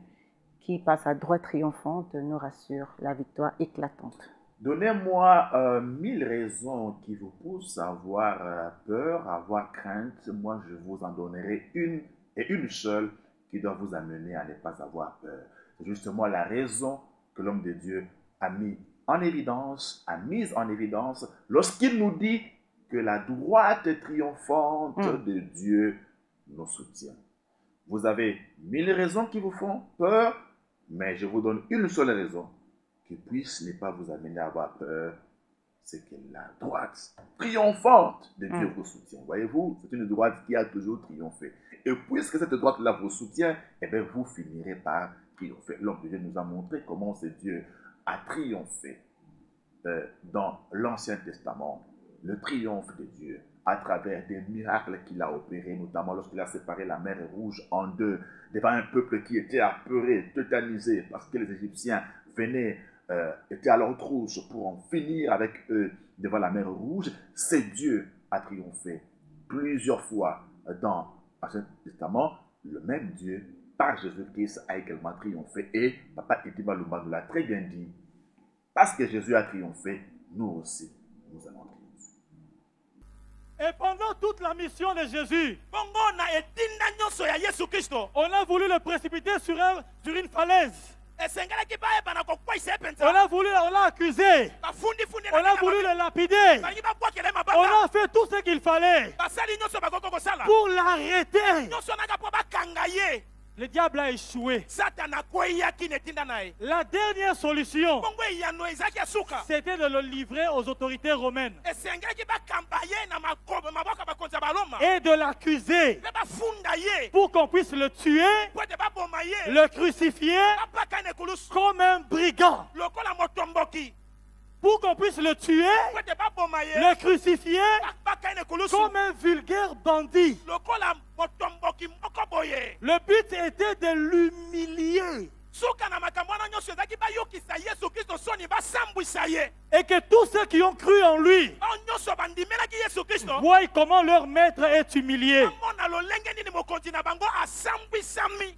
qui, par sa droite triomphante, nous rassure la victoire éclatante. Donnez-moi 1000 raisons qui vous poussent à avoir peur, à avoir crainte. Moi, je vous en donnerai une et une seule qui doit vous amener à ne pas avoir peur. C'est justement la raison que l'homme de Dieu a mise en évidence lorsqu'il nous dit que la droite triomphante de Dieu nous soutient. Vous avez 1000 raisons qui vous font peur, mais je vous donne une seule raison qui puisse ne pas vous amener à avoir peur, c'est que la droite triomphante de Dieu vous soutient. Voyez-vous, c'est une droite qui a toujours triomphé. Et puisque cette droite-là vous soutient, eh bien, vous finirez par triompher. L'homme de Dieu nous a montré comment ce Dieu a triomphé dans l'Ancien Testament. Le triomphe de Dieu à travers des miracles qu'il a opérés, notamment lorsqu'il a séparé la mer Rouge en deux, devant un peuple qui était apeuré, tétanisé, parce que les Égyptiens venaient, étaient à leur trousse pour en finir avec eux devant la mer Rouge. C'est Dieu a triomphé plusieurs fois dans l'Ancien Testament. Le même Dieu, par Jésus-Christ, a également triomphé. Et Papa Idiba Lumba nous l'a très bien dit. parce que Jésus a triomphé, nous aussi, nous allons triompher. Et pendant toute la mission de Jésus, bongo na etinda nyonso ya Yesu Kristo on a voulu le précipiter sur une falaise. esengelaki bayeba na kokwayisa ye On mpenza l'a accusé. bafundifundi On a voulu le lapider. balingi babwakela ye On mabanga a fait tout ce qu'il fallait basali nyonso bakoko kosala pour l'arrêter. nyonso naka mpo bakanga ye Le diable a échoué. satana akweyaki na etinda na ye La dernière solution, bongo eyano ezalaki ya suka c'était de le livrer aux autorités romaines esengelaki bakamba ye na maboko ya bakonzi ya baloma et de l'accuser mpe bafunda ye pour qu'on puisse le tuer, mpo ete baboma ye le crucifier babaka ye na ekulusu comme un brigand. lokola motomboki Pour qu'on puisse le tuer, mpo ete baboma ye le crucifier babaka ye na ekulusu comme un vulgaire bandit. lokola motomboki moko boye Le but était de l'humilier suka na makambo wana nyonso ezalaki bayokisa yesu kristo soni basambwisa ye et que tous ceux qui ont cru en lui bao nyonso bandimelaki yesu kristo voient comment leur maître est humilié. bamona lolenge nini mokonzi na bango asambwisami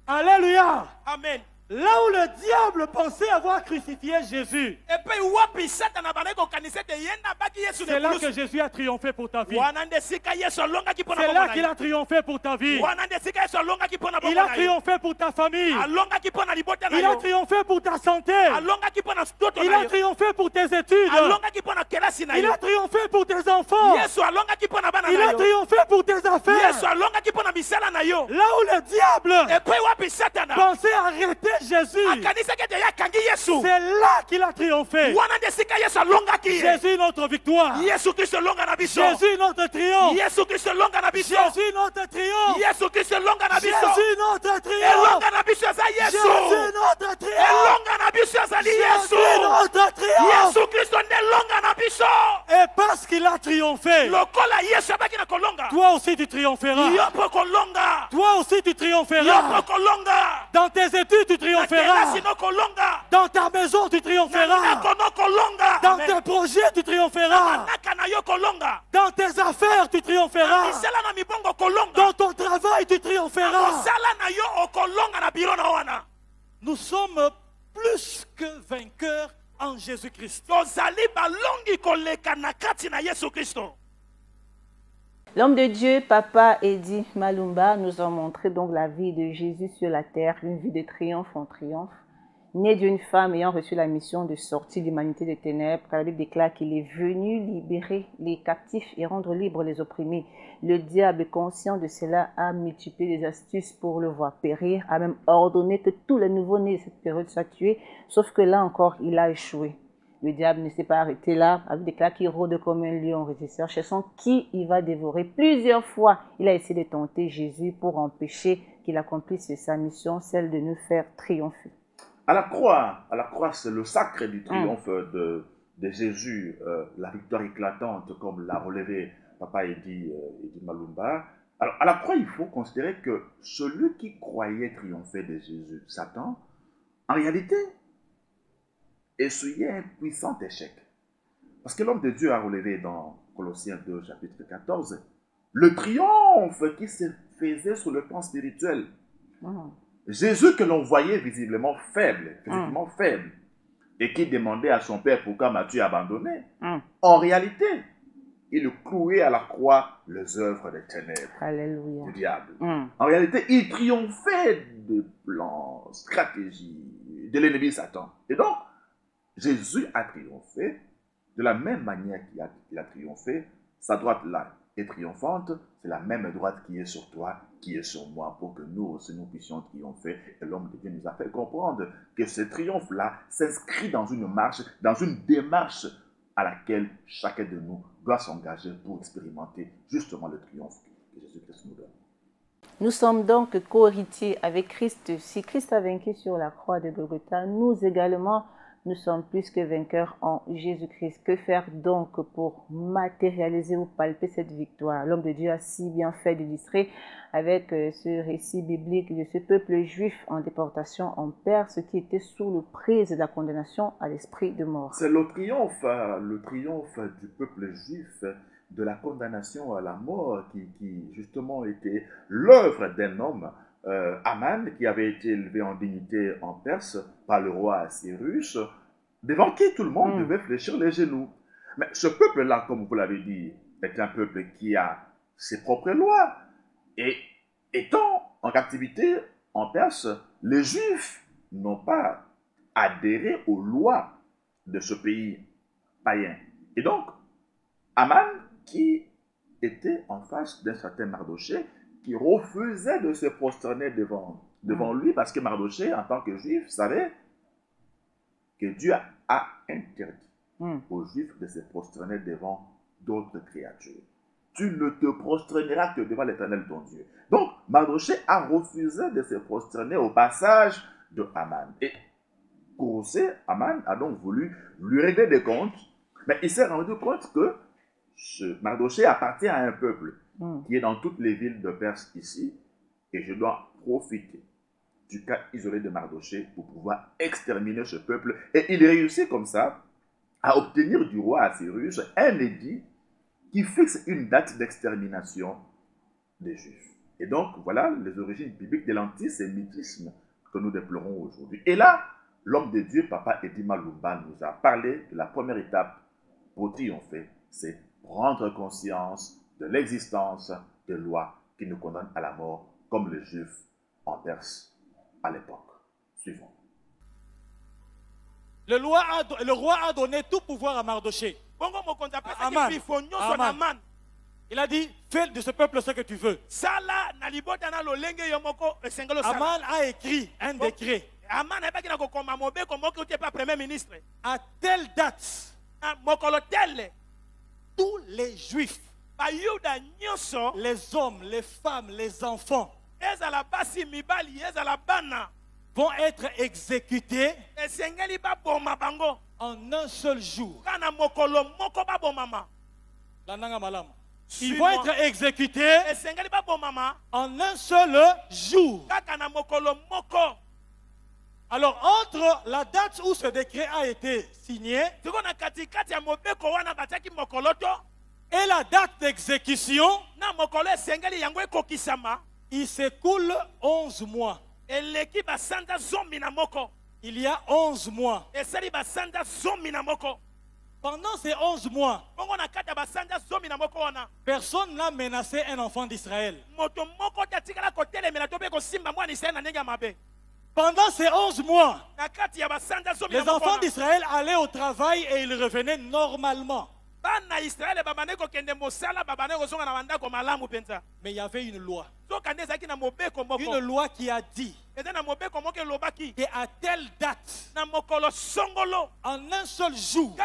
Alléluia. amen Là où le diable pensait avoir crucifié Jésus, epe wapi satana bandaki kokanisa ete ye nde abaki yesu c'est là na que ekulusu Jésus a triomphé pour ta vie. wana nde esika yesu alongaki mpo na C'est bomona là qu'il ye a triomphé pour ta vie. wana nde esika yesu alongaki mpo na Il a bomona ye triomphé pour ta famille. alongaki mpo na libota na Il a yo triomphé pour ta santé. alongaki mpo na ndoto Il na a yo triomphé pour tes études. alongaki mpo na kelasi na Il yo a triomphé pour tes enfants. yesu alongaki mpo na bana Il na a yo triomphé pour tes yesu affaires. alongaki mpo na misala na yo Là où le diable epe wapi satana pensait arrêter Jésus, akanisaki ete ye akangi yesu c'est là qu'il a triomphé. wana nde esika yesu alongaki ye Jésus, notre victoire. yesu kristo elonga na biso Jésus, notre triomphe. yesu kristo elonga na biso Jésus, notre triomphe. yesu kristo elonga na biso Jésus, notre triomphe. elonga na biso eza yesu Jésus, notre triomphe. elonga na biso ezali yesu Jésus, notre triomphe. yesu kristo nde elonga na biso Et parce qu'il a triomphé, lokola yesu abaki na kolonga toi aussi tu triompheras. yo mpo kolonga Toi aussi tu yo mpo triompheras. kolonga Dans tes études, tu na triompheras. kelasi no kolonga Dans ta maison, tu na triompheras. ndako no kolonga Dans Amen. tes projets, tu triompheras. manaka na yo kolonga Dans tes affaires, tu triompheras. misala na mibongo kolonga Dans ton travail, tu triompheras. mosala na yo okolonga na biro na wana Nous sommes plus que vainqueurs en Jésus-Christ. tozali balongi koleka na kati na yesu kristo L'homme de Dieu, Papa Eddy Malumba, nous a montré donc la vie de Jésus sur la terre, une vie de triomphe en triomphe, né d'une femme ayant reçu la mission de sortir l'humanité des ténèbres, car la Bible déclare qu'il est venu libérer les captifs et rendre libres les opprimés. Le diable, conscient de cela, a multiplié des astuces pour le voir périr, a même ordonné que tous les nouveaux-nés de cette période soient tués, sauf que là encore, il a échoué. Le diable ne s'est pas arrêté là. La Bible déclare qu'il rôde comme un lion régisseur, cherchant qui il va dévorer. Plusieurs fois, il a essayé de tenter Jésus pour empêcher qu'il accomplisse sa mission, celle de nous faire triompher. À la croix, c'est le sacre du triomphe de Jésus, la victoire éclatante, comme l'a relevé Papa Eddy Malumba. Alors, à la croix, il faut considérer que celui qui croyait triompher de Jésus, Satan, en réalité, essuyait un puissant échec. Parce que l'homme de Dieu a relevé dans Colossiens 2, chapitre 14, le triomphe qui se faisait sur le plan spirituel. Jésus que l'on voyait visiblement faible, physiquement faible, et qui demandait à son père pourquoi m'as-tu abandonné. En réalité, il clouait à la croix les œuvres des ténèbres. Alléluia. Du diable. En réalité, il triomphait des plans, stratégies de l'ennemi Satan. Et donc, Jésus a triomphé de la même manière qu'il a triomphé. Sa droite là est triomphante, c'est la même droite qui est sur toi, qui est sur moi, pour que nous aussi nous puissions triompher. Et l'homme de Dieu nous a fait comprendre que ce triomphe-là s'inscrit dans une marche, dans une démarche à laquelle chacun de nous doit s'engager pour expérimenter justement le triomphe que Jésus-Christ nous donne. Nous sommes donc co-héritiers avec Christ. Si Christ a vaincu sur la croix de Golgotha, nous également, nous sommes plus que vainqueurs en Jésus-Christ. Que faire donc pour matérialiser ou palper cette victoire? L'homme de Dieu a si bien fait d'illustrer avec ce récit biblique de ce peuple juif en déportation en Perse qui était sous le prise de la condamnation à l'esprit de mort. C'est le triomphe du peuple juif de la condamnation à la mort qui justement était l'œuvre d'un homme, Aman, qui avait été élevé en dignité en Perse par le roi Cyrus. devant qui tout le monde devait fléchir les genoux. Mais ce peuple-là, comme vous l'avez dit, est un peuple qui a ses propres lois. Et étant en captivité en Perse, les Juifs n'ont pas adhéré aux lois de ce pays païen. Et donc, Aman, qui était en face d'un certain Mardoché, qui refusait de se prosterner devant lui, parce que Mardoché, en tant que Juif, savait que Dieu a interdit aux Juifs de se prosterner devant d'autres créatures. Tu ne te prosterneras que devant l'Éternel ton Dieu. Donc, Mardoché a refusé de se prosterner au passage de Aman. Et courroucé, Aman a donc voulu lui régler des comptes, mais il s'est rendu compte que ce Mardoché appartient à un peuple qui est dans toutes les villes de Perse ici, et je dois profiter du cas isolé de Mardoché pour pouvoir exterminer ce peuple. Et il réussit comme ça à obtenir du roi Assyrus un édit qui fixe une date d'extermination des Juifs. Et donc, voilà les origines bibliques de l'antisémitisme que nous déplorons aujourd'hui. Et là, l'homme de Dieu, Papa Edima Lumba, nous a parlé de la première étape pour triompher, c'est prendre conscience de l'existence de lois qui nous condamnent à la mort, comme les Juifs en Perse à l'époque. Suivons. Le roi a donné tout pouvoir à Mardoché. Aman. Il a dit, fais de ce peuple ce que tu veux. Aman a écrit un décret. À telle date, tous les Juifs, les hommes, les femmes, les enfants, vont être exécutés en un seul jour. Ils vont être exécutés en un seul jour. Alors, entre la date où ce décret a été signé et la date d'exécution, il s'écoule 11 mois. Il y a 11 mois. Pendant ces 11 mois, personne n'a menacé un enfant d'Israël. Pendant ces 11 mois, les enfants d'Israël allaient au travail et ils revenaient normalement. Mais il y avait une loi. Une loi qui a dit qu'à telle date, en un seul jour,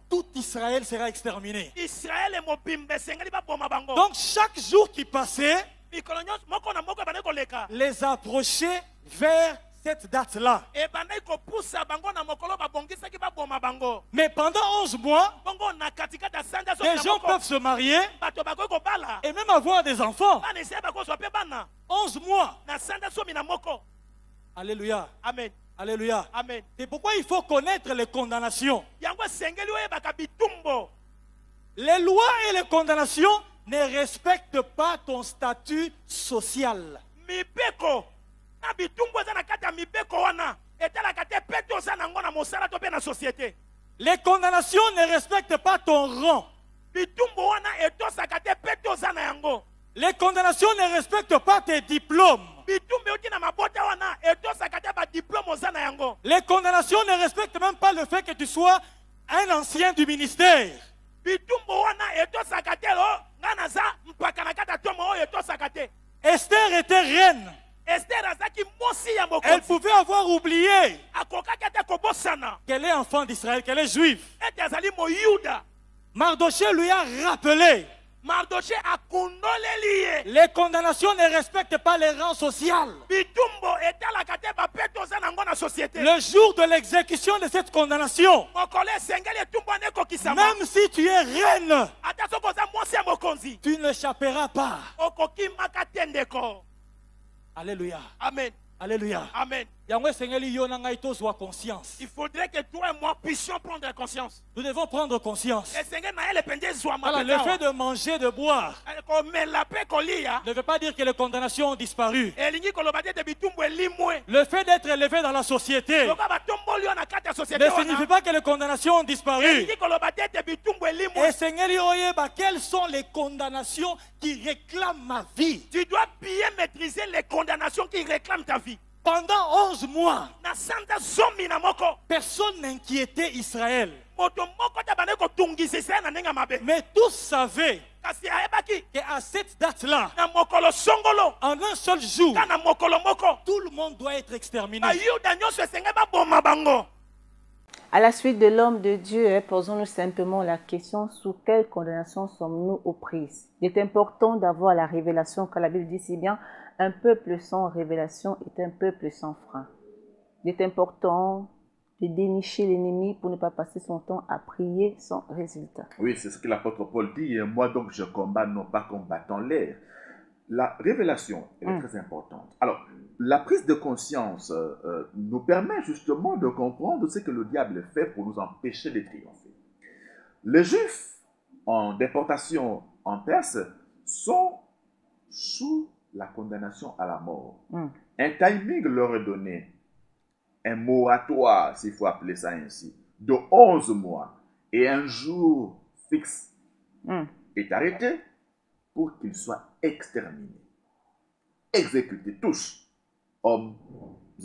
tout Israël sera exterminé. Donc chaque jour qui passait, les approchait vers cette date-là. Mais pendant 11 mois, les gens peuvent se marier et même avoir des enfants. 11 mois. Alléluia. Amen. Alléluia. Amen. C'est pourquoi il faut connaître les condamnations. Les lois et les condamnations ne respectent pas ton statut social. Les condamnations ne respectent pas ton rang. Les condamnations ne respectent pas tes diplômes. Les condamnations ne respectent même pas le fait que tu sois un ancien du ministère. Esther était reine. Elle pouvait avoir oublié qu'elle est enfant d'Israël, qu'elle est juive. Mardoché lui a rappelé. Les condamnations ne respectent pas les rangs sociaux. Le jour de l'exécution de cette condamnation, même si tu es reine, tu n'échapperas pas. Alléluia. Amen. Alléluia. Amen. Il faudrait que toi et moi puissions prendre conscience. Nous devons prendre conscience. Le Alors, le fait de manger, de boire, ne veut pas dire que les condamnations ont disparu. elingi koloba te bitumbu elimwe Le fait d'être élevé dans la société loka batomboli yo na kati ya société ne signifie pas que les condamnations ont disparu. elingi koloba te bitumbu elimwe. Et Seigneur, quelles sont les condamnations qui réclament ma vie? Tu dois bien maîtriser les condamnations qui réclament ta vie. Pendant 11 mois, Na sanda zomi na moko personne n'inquiétait Israël. moto moko ta bande ko tungisa na nenga mabe. Mais tous savaient Kasi ayebaki qu'à cette date-là, na mokolo songolo en un seul jour, kana mokolo moko tout le monde doit être exterminé. bayuda nyonso esenge baboma bango. À la suite de l'homme de Dieu, posons-nous simplement la question: sous quelle condamnation sommes-nous aux prises? Il est important d'avoir la révélation, car la Bible dit si bien: un peuple sans révélation est un peuple sans frein. Il est important de dénicher l'ennemi pour ne pas passer son temps à prier sans résultat. Oui, c'est ce que l'apôtre Paul dit. Et moi donc je combats non pas combattant l'air. La révélation, elle est très importante. Alors, la prise de conscience nous permet justement de comprendre ce que le diable fait pour nous empêcher de triompher. Les Juifs en déportation en Perse sont sous la condamnation à la mort. Un timing leur est donné, un moratoire, s'il faut appeler ça ainsi, de 11 mois, et un jour fixe est arrêté pour qu'ils soient exterminés, exécutés tous, hommes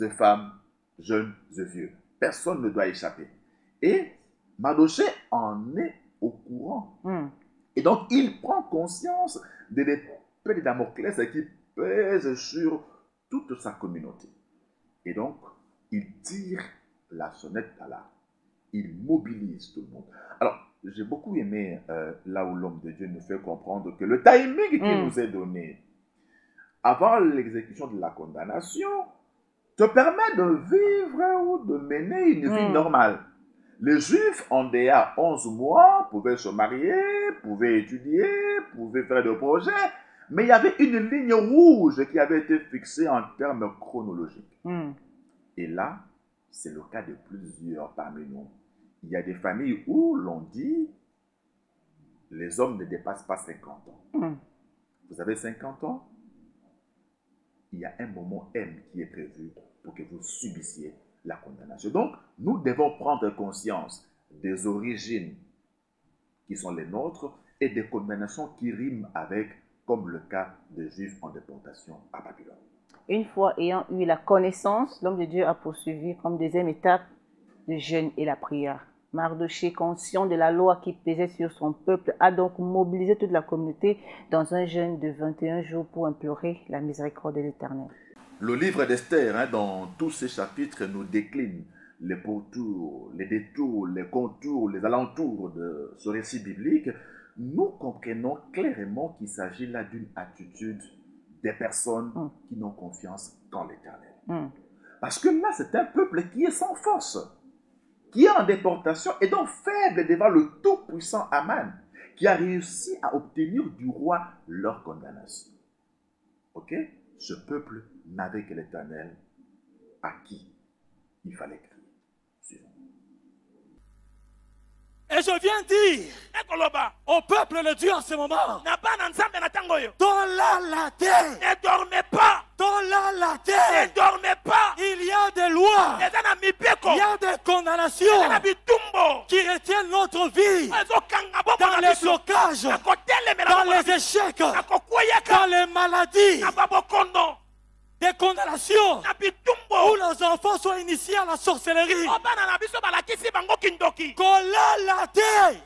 et femmes, jeunes et vieux. Personne ne doit échapper. Et Mardochée en est au courant. Et donc, il prend conscience de l'épée de Damoclès qui pèse sur toute sa communauté. Et donc, il tire la sonnette d'alarme. Il mobilise tout le monde. Alors, j'ai beaucoup aimé là où l'homme de Dieu nous fait comprendre que le timing qui nous est donné avant l'exécution de la condamnation te permet de vivre ou de mener une vie normale. Les Juifs, en déjà 11 mois, pouvaient se marier, pouvaient étudier, pouvaient faire des projets, mais il y avait une ligne rouge qui avait été fixée en termes chronologiques. Et là, c'est le cas de plusieurs parmi nous. Il y a des familles où l'on dit les hommes ne dépassent pas 50 ans. Vous avez 50 ans, il y a un moment M qui est prévu pour que vous subissiez la condamnation. Donc, nous devons prendre conscience des origines qui sont les nôtres et des condamnations qui riment avec, comme le cas des Juifs en déportation à Babylone. Une fois ayant eu la connaissance, l'homme de Dieu a poursuivi comme deuxième étape le jeûne et la prière. Mardochée, conscient de la loi qui pesait sur son peuple, a donc mobilisé toute la communauté dans un jeûne de 21 jours pour implorer la miséricorde de l'Éternel. Le livre d'Esther, dans tous ses chapitres, nous décline les pourtours, les détours, les contours, les alentours de ce récit biblique. Nous comprenons clairement qu'il s'agit là d'une attitude des personnes qui n'ont confiance qu'en l'Éternel. Parce que là, c'est un peuple qui est sans force, qui est en déportation et donc faible devant le tout-puissant Aman, qui a réussi à obtenir du roi leur condamnation. Ok? Ce peuple n'avait que l'Éternel à qui il fallait crier. Suivons. Et je viens dire au peuple de Dieu en ce moment: dans la terre, Ne dormez pas. dans la terre, Ne dormez pas. il y a des lois, il y a des condamnations qui retiennent notre vie dans les blocages, dans les échecs, dans les maladies, des condamnations où nos enfants sont initiés à la sorcellerie.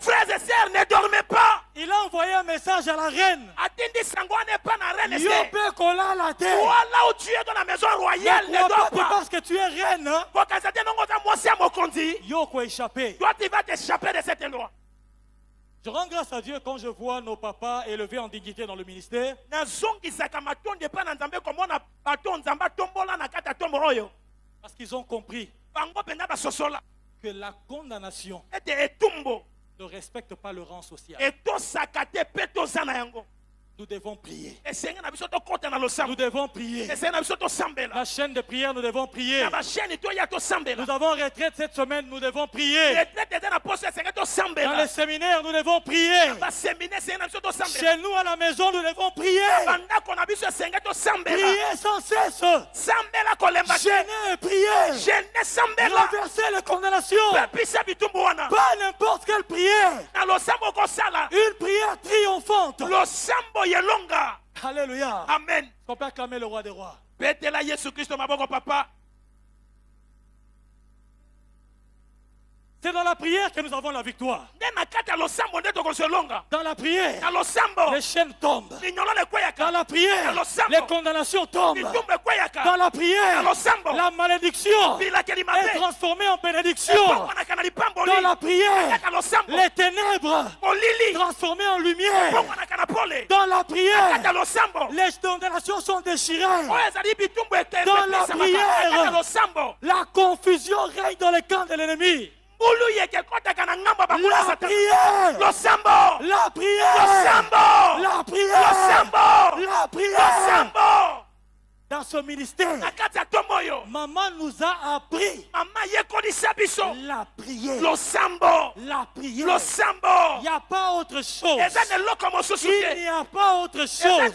Frères et sœurs, ne dormez pas. Il a envoyé un message à la reine. Voilà où tu es dans la maison royale, ne dors pas. Parce que tu es reine, Yoko a échappé. Toi, tu vas t'échapper de cette loi. Je rends grâce à Dieu quand je vois nos papas élevés en dignité dans le ministère. Parce qu'ils ont compris que la condamnation ne respecte pas le rang social. Nous devons prier. Nous Nous devons prier. La chaîne de prière, nous devons prier. Nous avons retraite cette semaine, nous devons prier. Dans les séminaires, nous devons prier. Chez nous à la maison, nous devons prier. Prier sans cesse. Gêner et prier. Renverser les condamnations. Pas n'importe quelle prière. Une prière triomphante. Alléluia. Amen. On peut acclamer le roi des rois. Betela Yesu Christo maboko papa. C'est dans la prière que nous avons la victoire. Dans la prière, les chaînes tombent. Dans la prière, les condamnations tombent. Dans la prière, la malédiction est transformée en bénédiction. Dans la prière, les ténèbres transformées en lumière. Dans la prière, les condamnations sont déchirées. Dans la prière, la confusion règne dans les camps de l'ennemi. La prière, le sambo, la prière, le sambo, la prière, la prière. Dans ce ministère, maman nous a appris la prière. Le sambo, La prière. le sambo. Il n'y a pas autre chose. Il Il n'y a pas autre chose.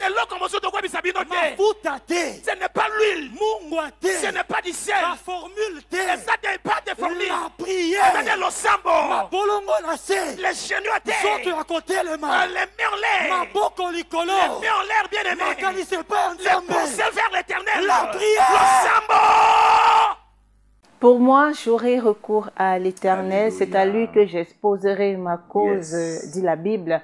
Mafutate, Ce n'est pas l'huile, mungwate, ce n'est pas du sel, la formule T, ça n'est pas des formules. la prière. Le sambo, Bolongo la se, les genoux à saute terre, à côté le mains. les mains en l'air, Maboko likolo, les mains en l'air bien aimés, makanise pas les nzambe. poussées vers l'éternel. La prière. Le sambo. Pour moi, j'aurai recours à l'Éternel. C'est à lui Alléluia. que j'exposerai ma cause, Yes. dit la Bible.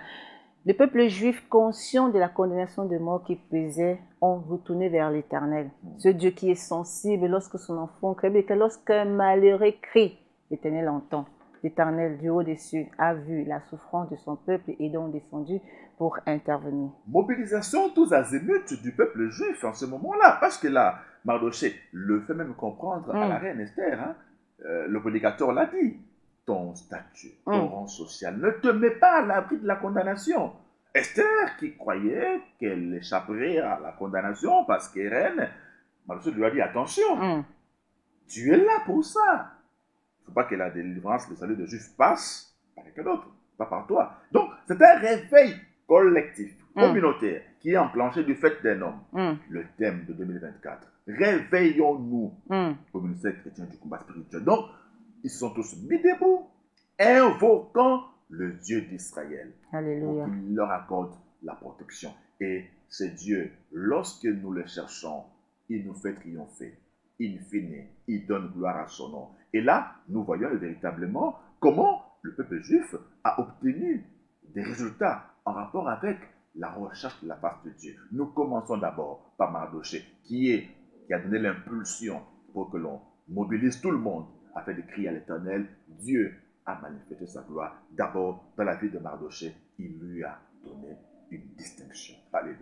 Le peuple juif, conscient de la condamnation de mort qui pesait, ont retourné vers l'Éternel. Ce Dieu qui est sensible lorsque son enfant crie, et que lorsqu'un malheureux crie, l'Éternel entend. L'Éternel du haut des cieux a vu la souffrance de son peuple et donc descendu pour intervenir. Mobilisation tous azimuts du peuple juif en ce moment-là, parce que là, Mardoché le fait même comprendre à la reine Esther, hein, le prédicateur l'a dit, ton statut, ton rang social ne te met pas à l'abri de la condamnation. Esther, qui croyait qu'elle échapperait à la condamnation parce qu'elle est reine, Mardoché lui a dit, attention, tu es là pour ça. Il ne faut pas que la délivrance, le salut des Juifs passe par quelqu'un d'autre, pas par toi. Donc, c'est un réveil collectif, communautaire, qui est enclenché du fait d'un homme. Le thème de 2024. Réveillons-nous au ministère chrétien du combat spirituel. Donc, ils sont tous mis debout, invoquant le Dieu d'Israël. Alléluia. Pour qu'il leur accorde la protection. Et c'est Dieu, lorsque nous le cherchons, il nous fait triompher. In fine, il donne gloire à son nom. Et là, nous voyons véritablement comment le peuple juif a obtenu des résultats en rapport avec la recherche de la face de Dieu. Nous commençons d'abord par Mardoché, qui a donné l'impulsion pour que l'on mobilise tout le monde afin de crier à l'Éternel. Dieu a manifesté sa gloire. D'abord, dans la vie de Mardoché, il lui a donné une distinction. Alléluia.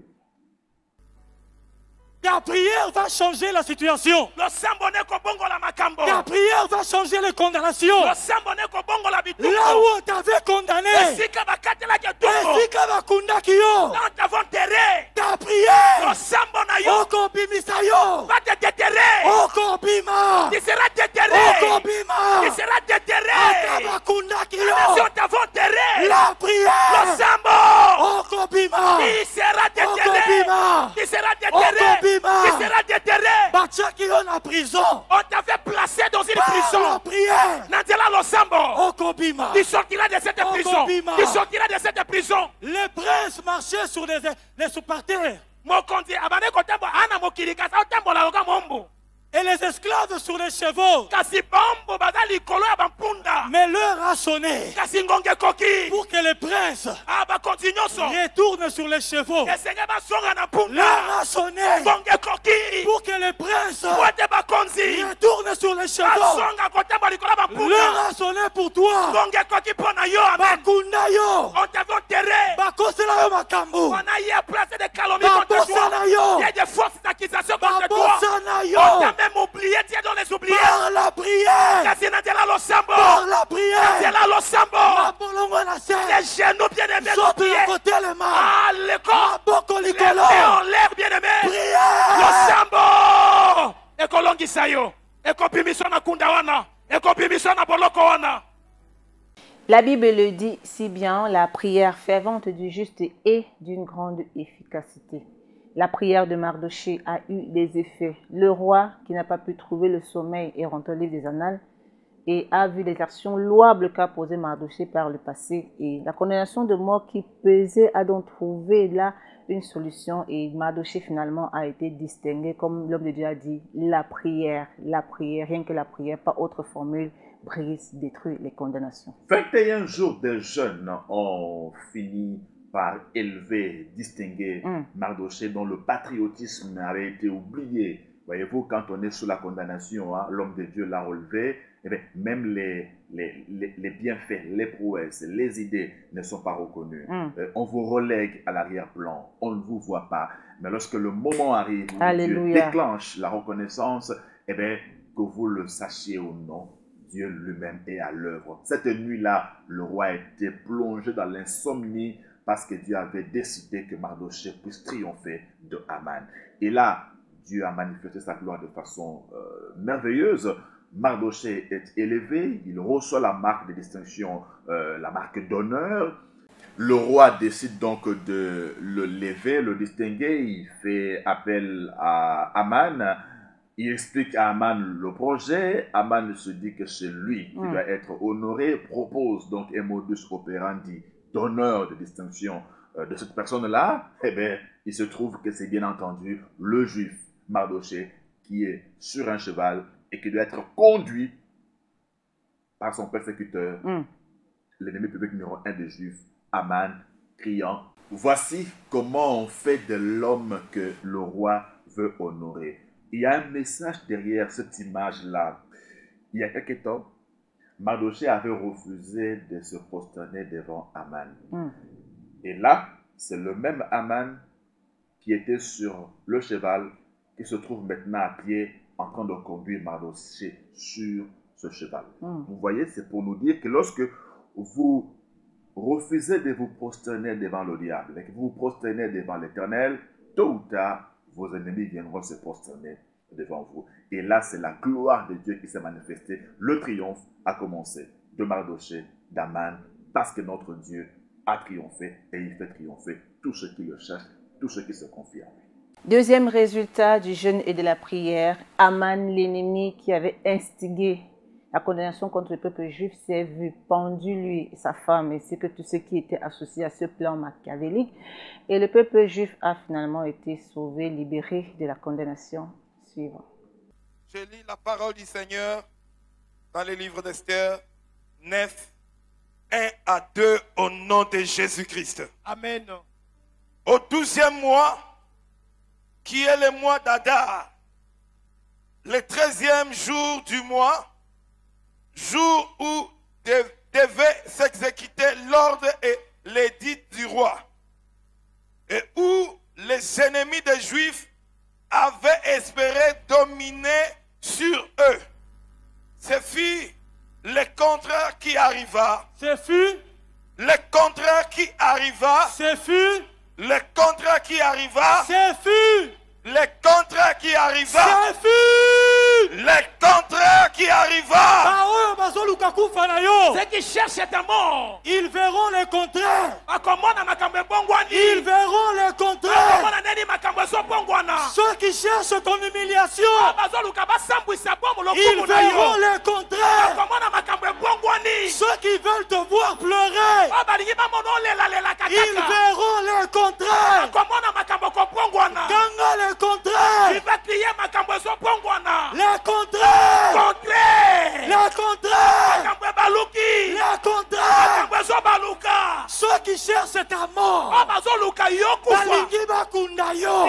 La prière va changer la situation. Le sambo ne kobongo la makambo. La prière va changer les condamnations. Le sambo ne kobongo la bitumbo. Là où on t'avait condamné, Esika bakate la ketumbo. esika bakundaki yo, Là on t'avons terré. ta prière Le sambo na yo okobimisa yo, va te déterrer. okobima, Tu seras déterré. okobima, Tu seras déterré. ata bakundaki Si yo. on t'avons terré. La Le prière sambo. okobima, Tu seras déterré. okobima, Tu seras déterré. okobima, Tu seras déterré. batiaki yo na prison On t'avait placé dans une par la prison. prière, Nandela le sambo. okobima. Tu sortiras de cette prison. Okobima. Tu sortiras de cette prison. Les princes marchaient sur les sous-parterres Mokonzi abane kotambo ana mokili kasa otambola loka mombo. et les esclaves sur les chevaux. Kasi bombo baza likolo ya bampunda. Mais l'heure a sonné Kasi ngonge koki. pour que les princes Bakonzi nyonso. retournent sur les chevaux. Esenge basonga na mpunda. L'heure a sonné Ngonge koki. pour que les princes Wate bakonzi. retournent sur les chevaux. Basonga kotambo likolo ya L'heure bampunda. a sonné pour toi. Ngonge koki pona yo amen. Bakunda yo, On t'avait enterré. bakosela yo makambu, On a eu à placer des calomnies contre babosa toi. na yo, Il y a des fausses accusations contre toi. babosa na On yo, t'a même oublié, tu es dans les oubliés. par la prière, Kasi nandela lo sambo. par la prière. Nandela lo sambo. Mabolongo na se, Les genoux bien aimés saute prier. à côté les mains. Ah, l'école. Maboko likolo. En l'air, bien-aimé. Prière. Losambo. Ekolongisa yo. Ekopimiso na kunda wana. Ekopimiso na boloko wana. La Bible le dit si bien, la prière fervente du juste est d'une grande efficacité. La prière de Mardochée a eu des effets. Le roi, qui n'a pas pu trouver le sommeil, est rentré au livre des Annales et a vu les actions louables qu'a posées Mardochée par le passé. Et la condamnation de mort qui pesait a donc trouvé là une solution. Et Mardochée finalement a été distingué, comme l'homme de Dieu a dit, la prière, rien que la prière, pas autre formule, brise, détruit les condamnations. 21 jours de jeûne ont fini par élever, distinguer Mardochée dont le patriotisme avait été oublié. Voyez-vous, quand on est sous la condamnation, hein, l'homme de Dieu l'a relevé, eh bien, même les bienfaits, les prouesses, les idées ne sont pas reconnus. On vous relègue à l'arrière-plan, on ne vous voit pas. Mais lorsque le moment arrive où Dieu déclenche la reconnaissance, eh bien, que vous le sachiez ou non, Dieu lui-même est à l'œuvre. Cette nuit-là, le roi était plongé dans l'insomnie parce que Dieu avait décidé que Mardochée puisse triompher de Haman. Et là, Dieu a manifesté sa gloire de façon merveilleuse. Mardochée est élevé, il reçoit la marque de distinction, la marque d'honneur. Le roi décide donc de le lever, le distinguer. Il fait appel à Haman. Il explique à Haman le projet. Haman se dit que c'est lui qui doit être honoré, propose donc un modus operandi d'honneur, de distinction de cette personne-là. Eh bien, il se trouve que c'est bien entendu le juif Mardochée qui est sur un cheval et qui doit être conduit par son persécuteur, l'ennemi public numéro 1 des Juifs, Haman, criant « Voici comment on fait de l'homme que le roi veut honorer. » Il y a un message derrière cette image-là. Il y a quelque temps, Mardochée avait refusé de se prosterner devant Haman. Et là, c'est le même Haman qui était sur le cheval qui se trouve maintenant à pied en train de conduire Mardochée sur ce cheval. Vous voyez, c'est pour nous dire que lorsque vous refusez de vous prosterner devant le diable et que vous vous prosternez devant l'Éternel, tôt ou tard, vos ennemis viendront se prosterner devant vous. Et là, c'est la gloire de Dieu qui s'est manifestée. Le triomphe a commencé de Mardochée, d'Haman, parce que notre Dieu a triomphé et il fait triompher tous ceux qui le cherchent, tous ceux qui se confient à lui. Deuxième résultat du jeûne et de la prière, Haman, l'ennemi qui avait instigé la condamnation contre le peuple juif, s'est vu pendu, lui et sa femme, ainsi que tous ceux qui étaient associés à ce plan machiavélique. Et le peuple juif a finalement été sauvé, libéré de la condamnation suivante. Je lis la parole du Seigneur dans le livre d'Esther 9, 1 à 2, au nom de Jésus-Christ. Amen. Au 12e mois, qui est le mois d'Adar, le 13e jour du mois, jour où devait s'exécuter l'ordre et l'édit du roi, et où les ennemis des Juifs avaient espéré dominer sur eux. Ce fut le contraire qui arriva. Ce fut le contraire qui arriva. Ce fut le contraire qui arriva. Ce fut le contraire qui arriva. Ce fut le contraire qui arriva. Ceux qui cherchent ta mort, ils verront le contraire. Ils verront le contraire. Ceux qui cherchent ton humiliation, ils verront le contraire. Ceux qui veulent te voir pleurer, ils verront le contraire. Ganga le contraire. Le contraire. Le contraire. Le contraire. Le contraire. Ceux qui cherchent ta mort,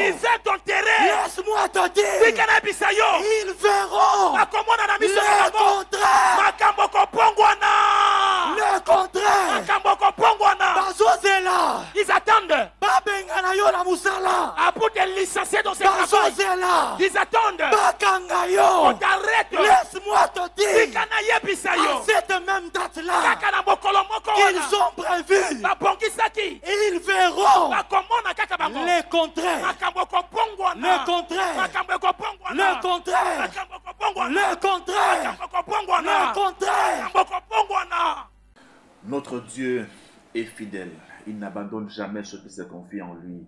Disais ton terrain. laisse-moi te dire, Ils verront le le contraire. Le contraire. Bazozela. Ils attendent. Babengana yo na musala. Pour te licencier dans ce travail. Bazozela. Ils attendent. Bakanga On yo. t'arrête. Laisse-moi te dire, À cette même date-là, ils Ils ont prévu, ils verront le contraire. Le contraire. Le contraire. Le contraire. Le contraire. Notre Dieu est fidèle. Il n'abandonne jamais ceux qui se confient en lui.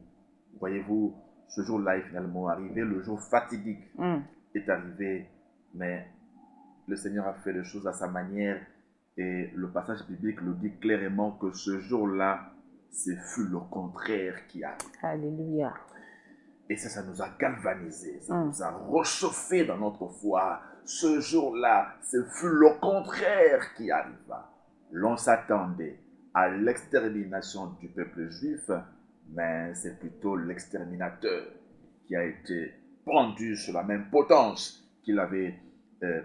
Voyez-vous, ce jour-là est finalement arrivé. Le jour fatidique est arrivé. Mais le Seigneur a fait les choses à sa manière. Et le passage biblique le dit clairement que ce jour-là, ce fut le contraire qui arrive. Alléluia. Et ça nous a galvanisés, ça nous a réchauffés dans notre foi. Ce jour-là, ce fut le contraire qui arriva. L'on s'attendait à l'extermination du peuple juif, mais c'est plutôt l'exterminateur qui a été pendu sur la même potence qu'il avait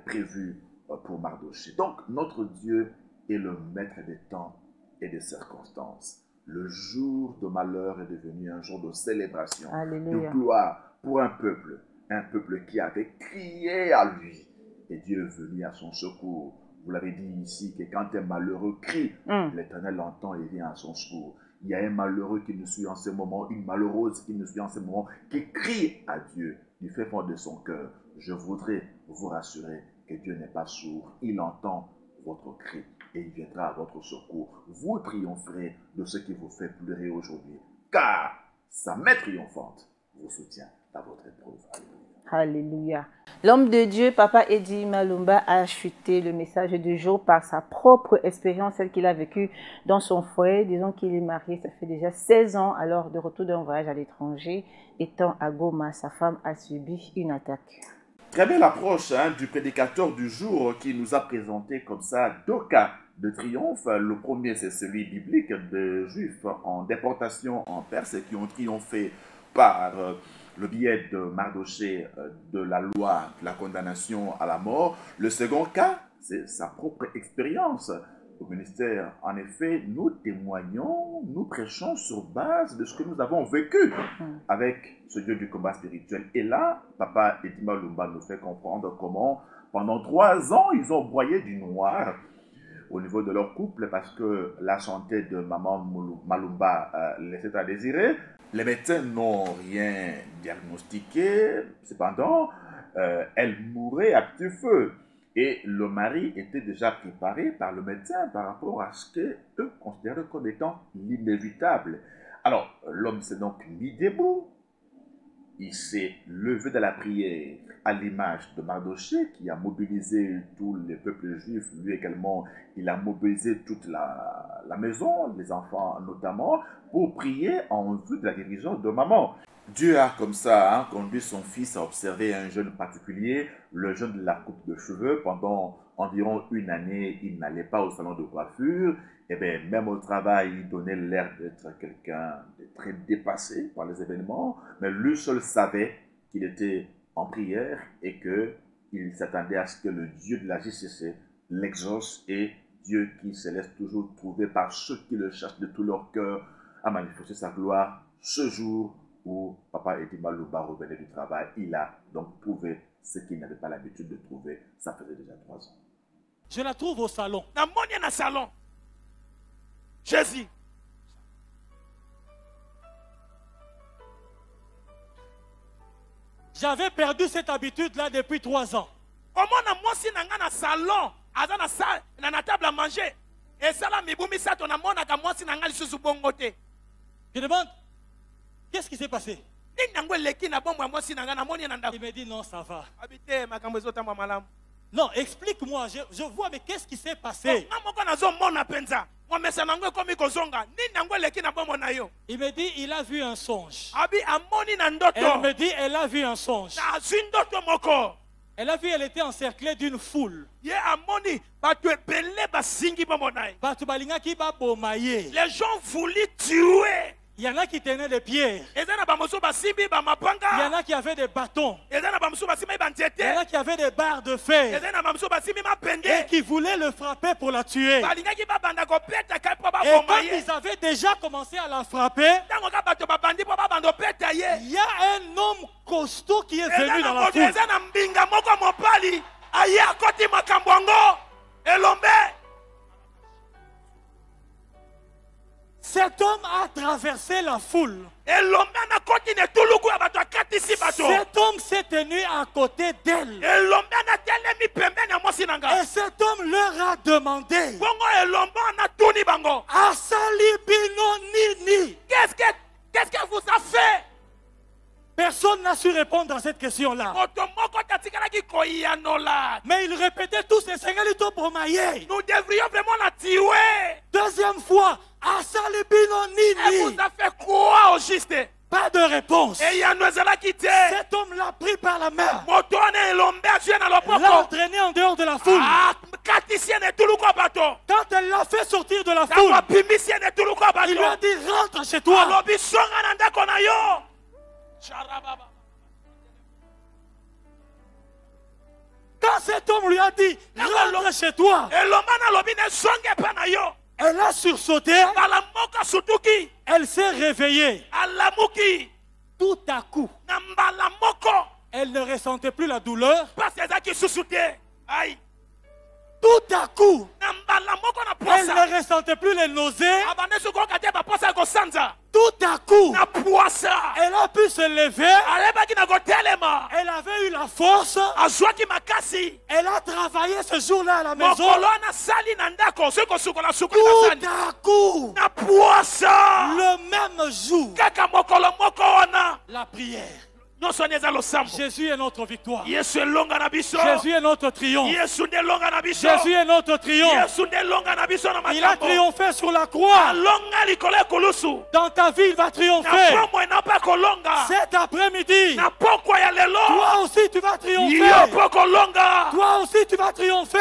prévu pour Mardochée. Donc, notre Dieu est le maître des temps et des circonstances. Le jour de malheur est devenu un jour de célébration, Alléluia. de gloire pour un peuple qui avait crié à lui. Et Dieu est venu à son secours. Vous l'avez dit ici, que quand un malheureux crie, l'Éternel l'entend et vient à son secours. Il y a un malheureux qui nous suit en ce moment, une malheureuse qui nous suit en ce moment, qui crie à Dieu du fait fond de son cœur. Je voudrais vous rassurer que Dieu n'est pas sourd. Il entend votre cri et il viendra à votre secours. Vous triompherez de ce qui vous fait pleurer aujourd'hui, car sa main triomphante vous soutient dans votre épreuve. Alléluia. L'homme de Dieu, Papa Eddie Malumba, a chuté le message du jour par sa propre expérience, celle qu'il a vécue dans son foyer. Disons qu'il est marié, ça fait déjà 16 ans, alors de retour d'un voyage à l'étranger. Étant à Goma, sa femme a subi une attaque. Très belle approche du prédicateur du jour qui nous a présenté comme ça 2 cas de triomphe. Le premier, c'est celui biblique de Juifs en déportation en Perse qui ont triomphé par le biais de Mardochée de la loi, de la condamnation à la mort. Le second cas, c'est sa propre expérience au ministère. En effet, nous témoignons, nous prêchons sur base de ce que nous avons vécu avec ce Dieu du combat spirituel. Et là, Papa Eddie Malumba nous fait comprendre comment, pendant 3 ans, ils ont broyé du noir au niveau de leur couple parce que la santé de maman Malumba laissait à désirer. Les médecins n'ont rien diagnostiqué, cependant, elle mourait à petit feu. Et le mari était déjà préparé par le médecin par rapport à ce qu'eux considéraient comme étant l'inévitable. Alors, l'homme s'est donc mis debout. Il s'est levé de la prière à l'image de Mardochée qui a mobilisé tous les peuples juifs. Lui également, il a mobilisé toute la maison, les enfants notamment, pour prier en vue de la guérison de maman. Dieu a comme ça conduit son fils à observer un jeune particulier, le jeune de la coupe de cheveux. Pendant environ 1 année, il n'allait pas au salon de coiffure. Et bien, même au travail, il donnait l'air d'être quelqu'un de très dépassé par les événements. Mais lui seul savait qu'il était en prière et qu'il s'attendait à ce que le Dieu de la JCC l'exauce. Et Dieu qui se laisse toujours trouver par ceux qui le cherchent de tout leur cœur a manifesté sa gloire ce jour où Papa Eddie Malumba revenait du travail. Il a donc trouvé ce qu'il n'avait pas l'habitude de trouver. Ça faisait déjà 3 ans. Je la trouve au salon. Na moni na salon. Jésus. J'avais perdu cette habitude-là depuis 3 ans. Comment na mosi nanga na salon, aza na salle, na table à manger. Et ça là mibumi sa ton amona ka mosi nanga lisusu bongote. Je demande, qu'est-ce qui s'est passé? Il me dit non, ça va. Non, explique-moi, je vois, mais qu'est-ce qui s'est passé? Il me dit, il a vu un songe. Elle me dit, elle a vu un songe. Elle a vu, elle était encerclée d'une foule. Les gens voulaient tuer. Il y en a qui tenaient des pierres. Il y en a qui avaient des bâtons. Il y en a qui avaient des barres de fer. Et qui voulaient le frapper pour la tuer. Et quand ils avaient déjà commencé à la frapper, il y a un homme costaud qui est venu dans la foule. Cet homme a traversé la foule. Cet homme s'est tenu à côté d'elle. Et cet homme leur a demandé, Asali bino nini? Qu'est-ce que vous a fait? Personne n'a su répondre à cette question-là. Mais il répétait tous ces Seigneur pour mailler. Nous devrions vraiment la tuer. Deuxième fois, Asali bino Elle nini? vous a fait quoi au juste? Pas de réponse. Et il y a nous a quitté. Cet homme l'a pris par la main. L'a L'a entraîné en dehors de la foule. Quand elle l'a fait sortir de la foule, il lui a dit rentre chez toi. Quand cet homme lui a dit rentre chez toi, elle a sursauté. Elle s'est réveillée. Tout à coup, elle ne ressentait plus la douleur. Tout à coup, elle ne ressentait plus les nausées. Tout à coup, elle a pu se lever. Elle avait eu la force. Elle a travaillé ce jour-là à la maison. Tout à coup, le même jour, la prière. Jésus est notre victoire. Jésus est notre triomphe. Jésus est notre triomphe. Il a triomphé sur la croix. Dans ta vie, il va triompher. Cet après-midi, toi aussi tu vas triompher. Toi aussi tu vas triompher.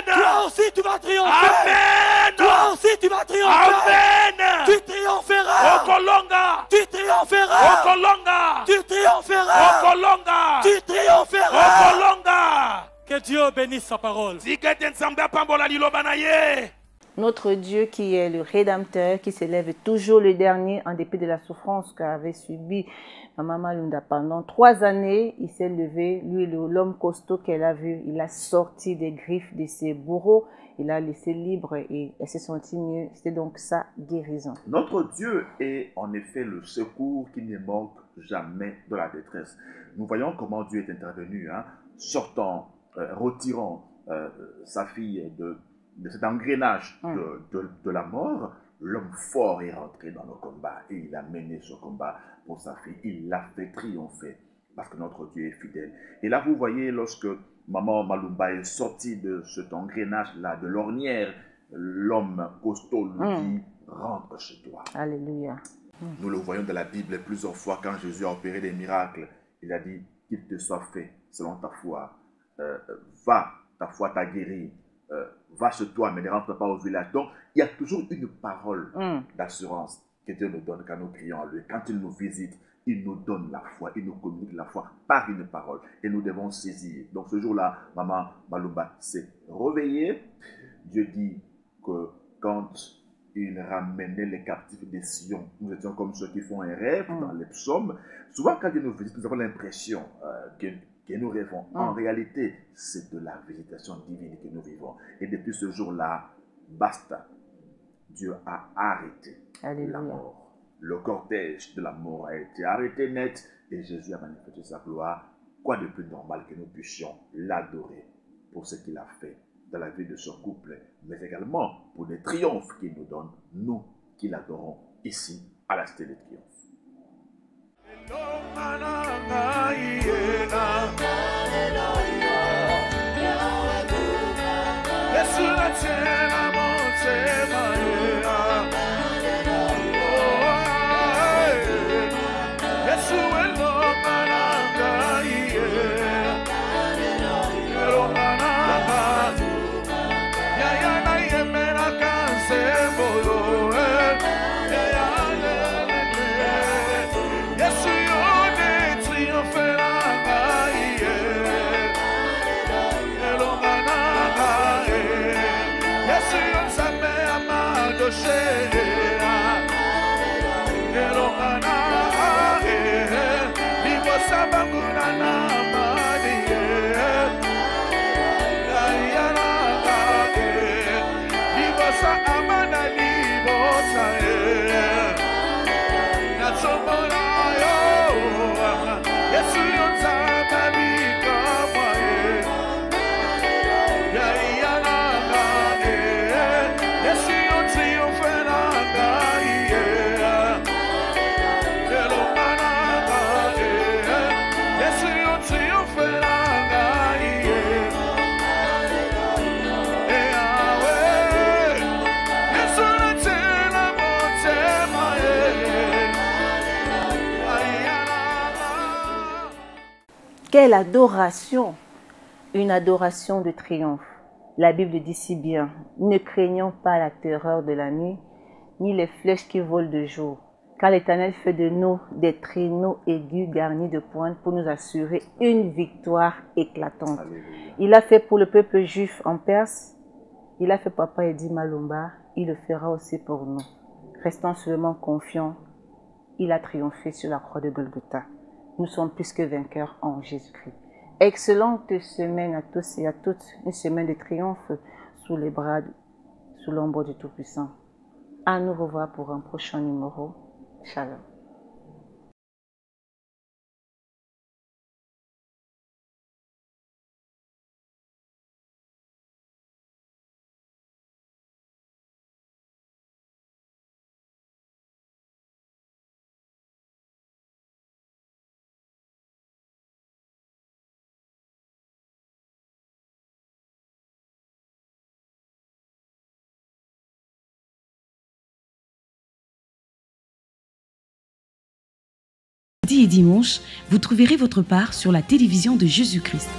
Toi aussi tu vas triompher. Toi aussi tu vas triompher. Tu triompheras. Tu triompheras. Tu triompheras. Tu triompheras. Que Dieu bénisse sa parole. Notre Dieu qui est le Rédempteur, qui s'élève toujours le dernier en dépit de la souffrance qu'avait subie Maman Malunda pendant 3 années, il s'est levé, lui l'homme costaud qu'elle a vu, il a sorti des griffes de ses bourreaux, il a laissé libre et elle s'est sentie mieux. C'était donc sa guérison. Notre Dieu est en effet le secours qui ne manque jamais de la détresse. Nous voyons comment Dieu est intervenu, hein, sortant, retirant sa fille de cet engrenage de la mort. L'homme fort est rentré dans le combat et il a mené ce combat pour sa fille. Il l'a fait triompher parce que notre Dieu est fidèle. Et là, vous voyez, lorsque Maman Malumba est sortie de cet engrenage-là, de l'ornière, l'homme costaud lui dit, rentre chez toi. Alléluia. Nous le voyons dans la Bible plusieurs fois quand Jésus a opéré des miracles. Il a dit, qu'il te soit fait selon ta foi. Va, ta foi t'a guéri. Va chez toi, mais ne rentre pas au village. Donc, il y a toujours une parole d'assurance que Dieu nous donne quand nous prions à lui. Quand il nous visite, il nous donne la foi, il nous communique la foi par une parole. Et nous devons saisir. Donc, ce jour-là, Maman Malumba s'est réveillée. Dieu dit que quand il ramenait les captifs des Sion, nous étions comme ceux qui font un rêve dans les psaumes. Souvent, quand Dieu nous visite, nous avons l'impression que nous rêvons. En réalité, c'est de la visitation divine que nous vivons. Et depuis ce jour-là, basta. Dieu a arrêté la mort. Le cortège de la mort a été arrêté net et Jésus a manifesté sa gloire. Quoi de plus normal que nous puissions l'adorer pour ce qu'il a fait dans la vie de ce couple, mais également pour les triomphes qu'il nous donne, nous qui l'adorons ici à la Cité de Triomphe. Quelle adoration! Une adoration de triomphe. La Bible dit si bien, ne craignons pas la terreur de la nuit, ni les flèches qui volent de jour, car l'Éternel fait de nous des traîneaux aigus garnis de pointes pour nous assurer une victoire éclatante. Alléluia. Il a fait pour le peuple juif en Perse, il a fait Papa Eddy Malumba, il le fera aussi pour nous. Restons seulement confiants, il a triomphé sur la croix de Golgotha. Nous sommes plus que vainqueurs en Jésus-Christ. Excellente semaine à tous et à toutes, une semaine de triomphe sous les bras, sous l'ombre du Tout-Puissant. À nous revoir pour un prochain numéro. Shalom. Et dimanche, vous trouverez votre part sur la télévision de Jésus-Christ.